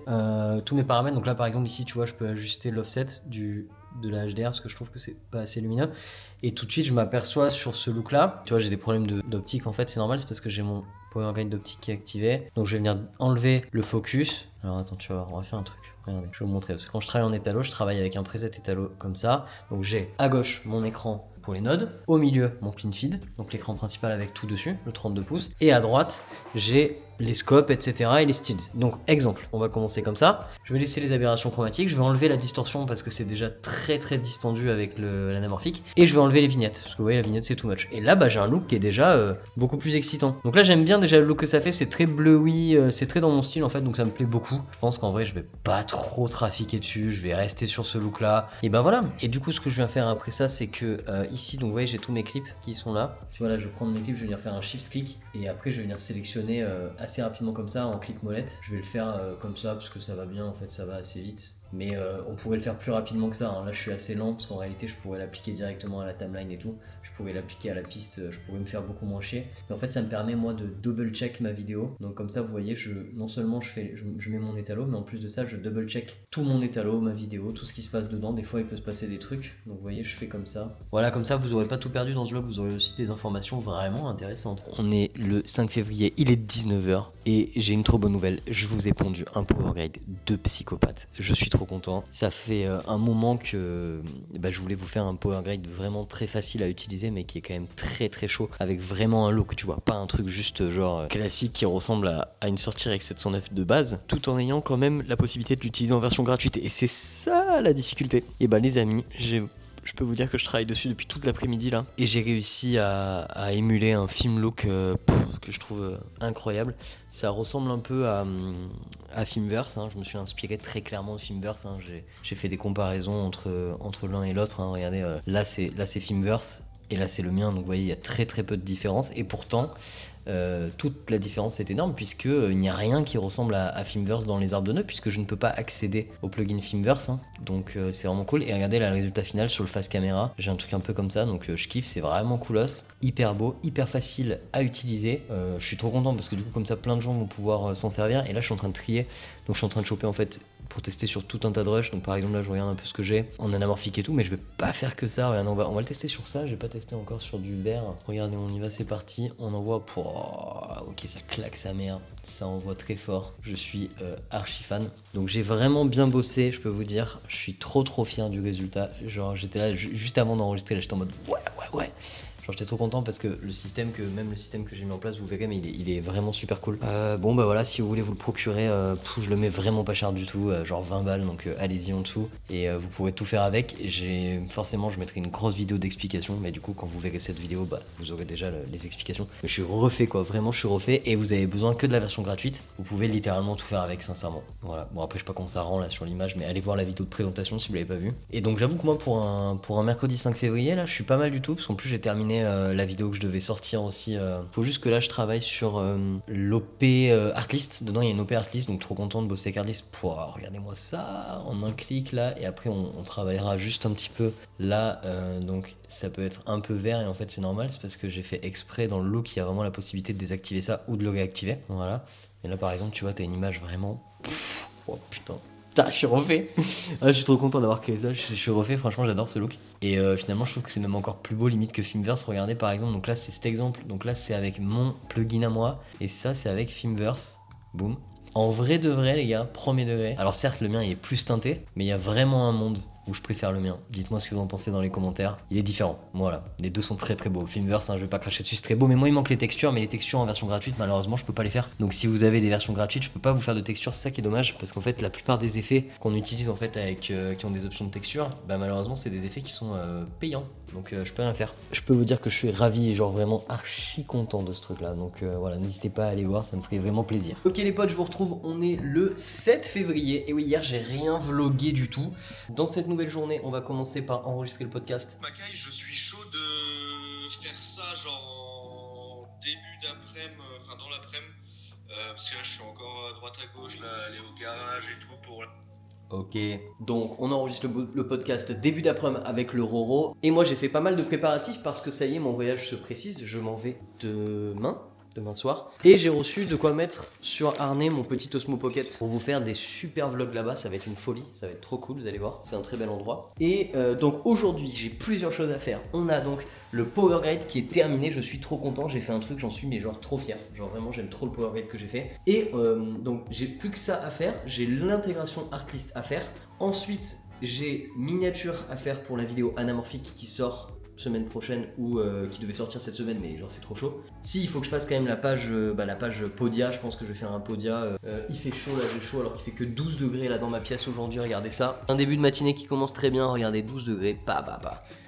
tous mes paramètres. Donc là, par exemple, ici, tu vois, je peux ajuster l'offset de la HDR parce que je trouve que c'est pas assez lumineux. Et tout de suite, je m'aperçois sur ce look là, tu vois, j'ai des problèmes d'optique en fait, c'est normal, c'est parce que j'ai mon Power Grade d'optique qui est activé. Donc je vais venir enlever le focus. Alors attends, tu vas voir, on va faire un truc. Regardez, je vais vous montrer. Parce que quand je travaille en étalo, je travaille avec un preset étalo comme ça. Donc j'ai à gauche mon écran pour les nodes, au milieu mon clean feed, donc l'écran principal avec tout dessus, le 32 pouces, et à droite j'ai les scopes, etc. et les stills. Donc exemple, on va commencer comme ça. Je vais laisser les aberrations chromatiques, je vais enlever la distorsion parce que c'est déjà très distendu avec l'anamorphique, et je vais enlever les vignettes, parce que vous voyez la vignette c'est too much. Et là j'ai un look qui est déjà beaucoup plus excitant. Donc là j'aime bien déjà le look que ça fait, c'est très bleuy, c'est très dans mon style en fait, donc ça me plaît beaucoup. Je pense qu'en vrai je vais pas trop trafiquer dessus, je vais rester sur ce look là, et ben voilà. Et du coup ce que je viens faire après ça, c'est que ici, donc vous voyez j'ai tous mes clips qui sont là. Tu vois là je vais prendre mes clips, je vais venir faire un shift click, et après je vais venir sélectionner assez rapidement comme ça en clic molette. Je vais le faire comme ça parce que ça va bien en fait, ça va assez vite. Mais on pourrait le faire plus rapidement que ça, hein. Là je suis assez lent parce qu'en réalité je pourrais l'appliquer directement à la timeline et tout. Je pourrais l'appliquer à la piste, je pourrais me faire beaucoup moins chier. Mais en fait ça me permet moi de double check ma vidéo. Donc comme ça vous voyez, non seulement je mets mon étalo, mais en plus de ça je double check tout mon étalo, ma vidéo, tout ce qui se passe dedans. Des fois il peut se passer des trucs. Donc vous voyez je fais comme ça. Voilà, comme ça vous aurez pas tout perdu dans ce vlog, vous aurez aussi des informations vraiment intéressantes. On est le 5 février, il est 19h et j'ai une trop bonne nouvelle. Je vous ai pondu un power grade de psychopathe. Je suis trop content. Ça fait un moment que je voulais vous faire un power grade vraiment très facile à utiliser, mais qui est quand même très très chaud, avec vraiment un look, tu vois, pas un truc juste genre classique qui ressemble à une sortie Rec 709 de base, tout en ayant quand même la possibilité de l'utiliser en version gratuite. Et c'est ça la difficulté. Et les amis, je peux vous dire que je travaille dessus depuis toute l'après-midi là. Et j'ai réussi à émuler un film look que je trouve incroyable. Ça ressemble un peu à Filmverse, hein. Je me suis inspiré très clairement de Filmverse, hein. J'ai fait des comparaisons entre l'un et l'autre, hein. Regardez, là c'est Filmverse et là c'est le mien. Donc vous voyez, il y a très très peu de différence. Et pourtant, toute la différence est énorme puisque il n'y a rien qui ressemble à Filmverse dans les arbres de nœuds, puisque je ne peux pas accéder au plugin Filmverse, hein. Donc c'est vraiment cool. Et regardez là, le résultat final sur le face caméra, j'ai un truc un peu comme ça, donc je kiffe, c'est vraiment coolos, hyper beau, hyper facile à utiliser. Je suis trop content parce que du coup comme ça plein de gens vont pouvoir s'en servir. Et là je suis en train de trier, donc je suis en train de choper en fait pour tester sur tout un tas de rushs. Donc par exemple là je regarde un peu ce que j'ai en anamorphique et tout, mais je vais pas faire que ça. Regarde, on va le tester sur ça, j'ai pas testé encore sur du vert. Regardez, on y va, c'est parti, on envoie pour... Ok, ça claque sa mère, ça envoie très fort, je suis archi fan. Donc j'ai vraiment bien bossé, je peux vous dire, je suis trop fier du résultat. Genre j'étais là juste avant d'enregistrer, là j'étais en mode ouais. Genre j'étais trop content parce que le système que j'ai mis en place, vous verrez, mais il est vraiment super cool. Voilà, si vous voulez vous le procurer, je le mets vraiment pas cher du tout, genre 20 balles, donc allez-y en dessous. Et vous pourrez tout faire avec. Forcément je mettrai une grosse vidéo d'explication, mais du coup quand vous verrez cette vidéo, vous aurez déjà les explications. Mais je suis refait quoi, vraiment je suis refait, et vous avez besoin que de la version gratuite. Vous pouvez littéralement tout faire avec, sincèrement. Voilà, bon après je sais pas comment ça rend là sur l'image, mais allez voir la vidéo de présentation si vous l'avez pas vue. Et donc j'avoue que moi pour un mercredi 5 février là, je suis pas mal du tout, parce qu'en plus j'ai terminé la vidéo que je devais sortir aussi. Faut juste que là je travaille sur l'OP Artlist. Dedans il y a une OP Artlist, donc trop content de bosser avec Artlist. Pouah, regardez-moi ça en un clic là, et après on travaillera juste un petit peu là. Donc ça peut être un peu vert, et en fait c'est normal, c'est parce que j'ai fait exprès dans le look, il y a vraiment la possibilité de désactiver ça ou de le réactiver. Voilà. Et là par exemple tu vois, t'as une image vraiment... Oh putain, je suis refait. Je suis trop content d'avoir créé ça. Je suis refait, franchement j'adore ce look. Et finalement je trouve que c'est même encore plus beau limite que Filmverse. Regardez par exemple, donc là c'est cet exemple. Donc là c'est avec mon plugin à moi, et ça c'est avec Filmverse. Boum. En vrai de vrai les gars, premier degré. Alors certes le mien il est plus teinté, mais il y a vraiment un monde où je préfère le mien. Dites-moi ce que vous en pensez dans les commentaires. Il est différent, voilà. Les deux sont très beau. Filmverse, hein, je vais pas cracher dessus, c'est très beau, mais moi il manque les textures, mais les textures en version gratuite, malheureusement je peux pas les faire. Donc si vous avez des versions gratuites, je peux pas vous faire de textures, c'est ça qui est dommage, parce qu'en fait la plupart des effets qu'on utilise en fait avec qui ont des options de texture, malheureusement c'est des effets qui sont payants. Donc je peux rien faire. Je peux vous dire que je suis ravi et genre vraiment archi content de ce truc là. Donc voilà, n'hésitez pas à aller voir, ça me ferait vraiment plaisir. Ok les potes, je vous retrouve, on est le 7 février. Et oui, hier j'ai rien vlogué du tout. Dans cette nouvelle journée, on va commencer par enregistrer le podcast. Macaille, je suis chaud de faire ça genre en début d'après-midi, enfin dans l'après-midi. Parce que là je suis encore à droite à gauche, là, aller au garage et tout pour... Ok, donc on enregistre le podcast début d'après-midi avec le Roro. Et moi j'ai fait pas mal de préparatifs parce que ça y est, mon voyage se précise. Je m'en vais demain soir. Et j'ai reçu de quoi mettre sur harnais mon petit Osmo Pocket pour vous faire des super vlogs là-bas. Ça va être une folie, ça va être trop cool, vous allez voir. C'est un très bel endroit. Et donc aujourd'hui j'ai plusieurs choses à faire. On a donc le Power Grade qui est terminé, je suis trop content, j'ai fait un truc, j'en suis mais genre trop fier. Genre vraiment j'aime trop le Power Grade que j'ai fait. Et donc j'ai plus que ça à faire, j'ai l'intégration Artlist à faire. Ensuite j'ai miniature à faire pour la vidéo anamorphique qui sort semaine prochaine, ou qui devait sortir cette semaine, mais genre c'est trop chaud. Si, il faut que je fasse quand même la page Podia. Je pense que je vais faire un Podia. Il fait chaud là, j'ai chaud alors qu'il fait que 12 degrés là dans ma pièce aujourd'hui, regardez ça. Un début de matinée qui commence très bien, regardez, 12 degrés,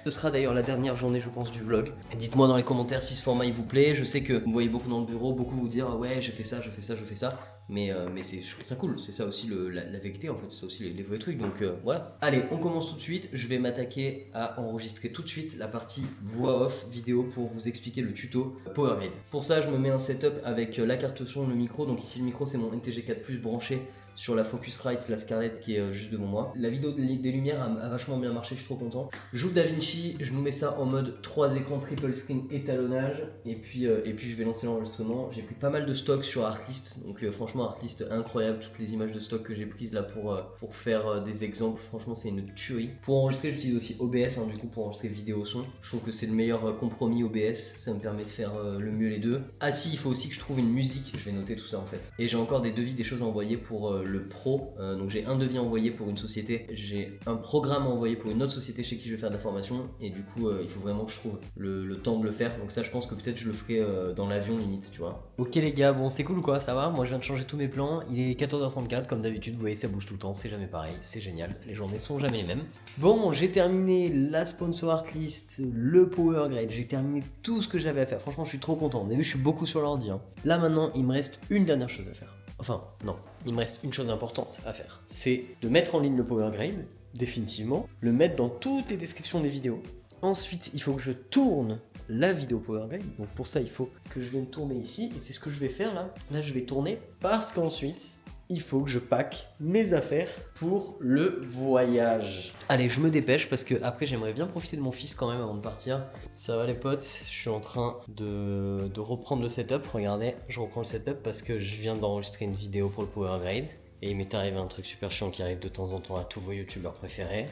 Ce sera d'ailleurs la dernière journée je pense du vlog. Dites-moi dans les commentaires si ce format il vous plaît. Je sais que vous voyez beaucoup dans le bureau, beaucoup vous dire ouais j'ai fait ça, je fais ça. Mais je trouve ça cool, c'est ça aussi la vérité en fait, c'est ça aussi les vrais trucs, donc voilà. Allez, on commence tout de suite, je vais m'attaquer à enregistrer tout de suite la partie voix off vidéo pour vous expliquer le tuto Power Grade. Pour ça, je me mets un setup avec la carte son, le micro, donc ici le micro c'est mon NTG4 Plus branché sur la Focusrite, la Scarlett qui est juste devant moi. La vidéo des lumières a vachement bien marché, je suis trop content. J'ouvre DaVinci, je nous mets ça en mode 3 écrans triple screen étalonnage et puis je vais lancer l'enregistrement. J'ai pris pas mal de stock sur Artlist, donc franchement Artlist incroyable, toutes les images de stock que j'ai prises là pour faire des exemples, franchement c'est une tuerie. Pour enregistrer j'utilise aussi OBS du coup pour enregistrer vidéo son. Je trouve que c'est le meilleur compromis OBS, ça me permet de faire le mieux les deux. Ah si, il faut aussi que je trouve une musique, je vais noter tout ça en fait. Et j'ai encore des devis, des choses à envoyer pour le pro, donc j'ai un devis envoyé pour une société, j'ai un programme envoyé pour une autre société chez qui je vais faire de la formation et du coup il faut vraiment que je trouve le temps de le faire, donc ça je pense que peut-être je le ferai dans l'avion limite, tu vois. Ok les gars, bon c'est cool ou quoi, ça va? Moi je viens de changer tous mes plans, il est 14h34 comme d'habitude, vous voyez ça bouge tout le temps, c'est jamais pareil, c'est génial, les journées sont jamais les mêmes. Bon, j'ai terminé la sponsor Artlist, le power grade, j'ai terminé tout ce que j'avais à faire, franchement je suis trop content, vous avez vu je suis beaucoup sur l'ordi. Là maintenant il me reste une dernière chose à faire, enfin non, il me reste une chose importante à faire, c'est de mettre en ligne le power grade, définitivement, le mettre dans toutes les descriptions des vidéos. Ensuite, il faut que je tourne la vidéo power grade. Donc pour ça, il faut que je vienne tourner ici. Et c'est ce que je vais faire là. Là, je vais tourner parce qu'ensuite, il faut que je pack mes affaires pour le voyage. Allez, je me dépêche parce que après, j'aimerais bien profiter de mon fils quand même avant de partir. Ça va les potes, je suis en train de reprendre le setup. Regardez, je reprends le setup parce que je viens d'enregistrer une vidéo pour le power grade. Et il m'est arrivé un truc super chiant qui arrive de temps en temps à tous vos youtubeurs préférés.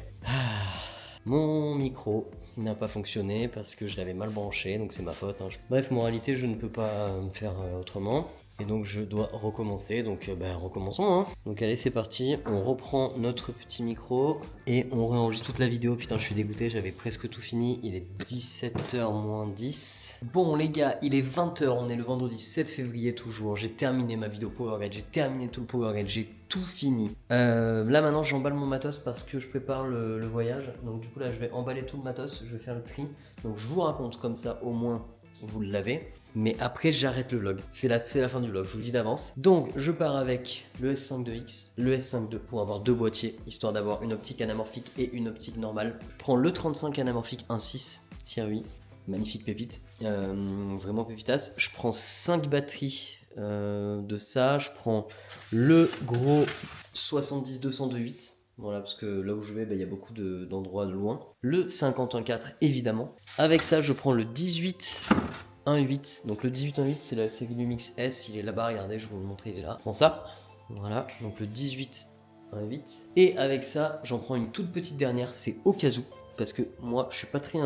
Mon micro n'a pas fonctionné parce que je l'avais mal branché, donc c'est ma faute. Bref, en réalité, je ne peux pas me faire autrement. Et donc je dois recommencer, donc recommençons. Donc allez, c'est parti, on reprend notre petit micro et on réenregistre toute la vidéo. Putain, je suis dégoûté, j'avais presque tout fini, il est 17h moins 10. Bon les gars, il est 20h, on est le vendredi 7 février toujours. J'ai terminé ma vidéo Power Grade, j'ai terminé tout le Power Grade, j'ai tout fini. Là maintenant j'emballe mon matos parce que je prépare le voyage. Donc du coup là je vais emballer tout le matos, je vais faire le tri. Donc je vous raconte comme ça au moins vous l'avez. Mais après j'arrête le vlog, c'est la fin du vlog, je vous le dis d'avance. Donc je pars avec le S5 2X, le S5 II pour avoir deux boîtiers, histoire d'avoir une optique anamorphique et une optique normale. Je prends le 35 anamorphique 1.6 Sirui, magnifique pépite, vraiment pépitas. Je prends 5 batteries de ça, je prends le gros 70-200 de 8. Voilà, parce que là où je vais, il y a beaucoup d'endroits loin. Le 51.4 évidemment. Avec ça, je prends le 18 1.8. Donc le 18 1.8, c'est la série Lumix S. Il est là-bas, regardez, je vais vous le montrer, il est là. Je prends ça. Voilà, donc le 18 1.8. Et avec ça, j'en prends une toute petite dernière, c'est au cas où. Parce que moi, je suis pas trop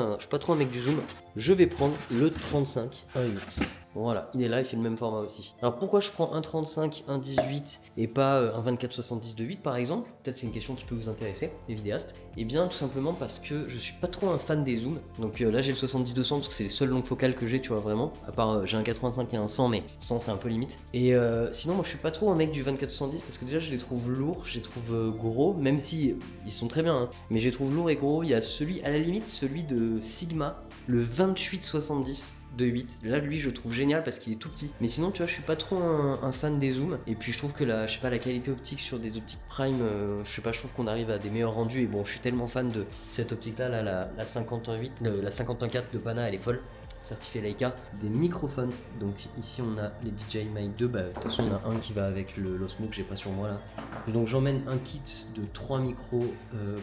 un mec du zoom. Je vais prendre le 35 1.8. Voilà, il est là, il fait le même format aussi. Alors pourquoi je prends un 35, un 18 et pas un 24-70 de 8 par exemple? Peut-être c'est une question qui peut vous intéresser, les vidéastes. Et bien tout simplement parce que je suis pas trop un fan des zooms. Donc là j'ai le 70-200 parce que c'est les seules longues focales que j'ai, tu vois vraiment. À part j'ai un 85 et un 100, mais 100 c'est un peu limite. Et sinon moi je suis pas trop un mec du 24-70 parce que déjà je les trouve lourds, je les trouve gros, même si ils sont très bien, mais je les trouve lourds et gros. Il y a celui, à la limite, celui de Sigma, le 28-70 de 8. Là lui je trouve génial parce qu'il est tout petit. Mais sinon tu vois je suis pas trop un fan des zooms. Et puis je trouve que la qualité optique sur des optiques prime, je trouve qu'on arrive à des meilleurs rendus. Et bon je suis tellement fan de cette optique là, la 51.8, la 51.4 de Pana, elle est folle. Certifié Leica, des microphones. Donc ici on a les DJI Mic 2, de toute façon on a un qui va avec l'Osmo que j'ai pas sur moi là. Donc j'emmène un kit de 3 micros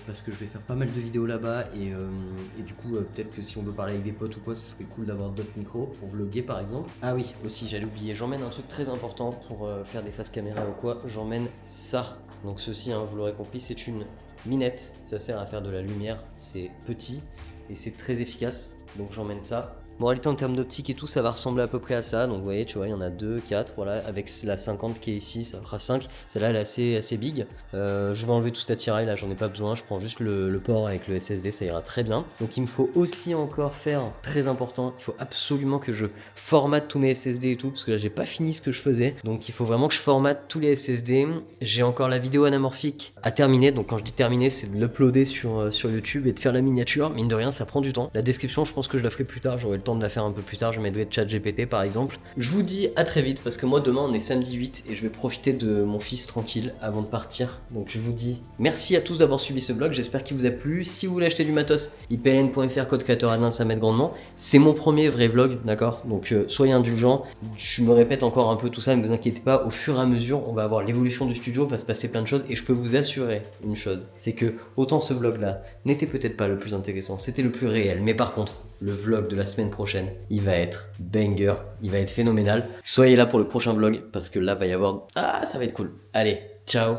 parce que je vais faire pas mal de vidéos là-bas et du coup peut-être que si on veut parler avec des potes ou quoi, ce serait cool d'avoir d'autres micros pour vlogger par exemple. Ah oui, aussi j'allais oublier, j'emmène un truc très important pour faire des faces caméra ou quoi, j'emmène ça. Donc ceci, vous l'aurez compris, c'est une minette, ça sert à faire de la lumière, c'est petit et c'est très efficace, donc j'emmène ça. Bon, en réalité, en termes d'optique et tout, ça va ressembler à peu près à ça. Donc, vous voyez, tu vois, il y en a 2, 4, voilà. Avec la 50 qui est ici, ça fera 5. Celle-là, elle est assez big. Je vais enlever tout cet attirail, là, j'en ai pas besoin. Je prends juste le port avec le SSD, ça ira très bien. Donc, il me faut aussi encore faire, très important, il faut absolument que je formate tous mes SSD et tout, parce que là, j'ai pas fini ce que je faisais. Donc, il faut vraiment que je formate tous les SSD. J'ai encore la vidéo anamorphique à terminer. Donc, quand je dis terminer, c'est de l'uploader sur YouTube et de faire la miniature. Mine de rien, ça prend du temps. La description, je pense que je la ferai plus tard, j'aurai le temps temps de la faire un peu plus tard, je m'aiderai de ChatGPT par exemple. Je vous dis à très vite parce que moi demain on est samedi 8 et je vais profiter de mon fils tranquille avant de partir. Donc je vous dis merci à tous d'avoir suivi ce vlog, j'espère qu'il vous a plu. Si vous voulez acheter du matos, ipln.fr, code créateur Adin, ça m'aide grandement. C'est mon premier vrai vlog, d'accord? Donc soyez indulgents, je me répète encore un peu tout ça, ne vous inquiétez pas, au fur et à mesure on va avoir l'évolution du studio, va se passer plein de choses et je peux vous assurer une chose, c'est que autant ce vlog là n'était peut-être pas le plus intéressant, c'était le plus réel, mais par contre le vlog de la semaine prochaine il va être banger, il va être phénoménal. Soyez là pour le prochain vlog parce que là va y avoir, ça va être cool. Allez, ciao,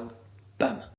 bam.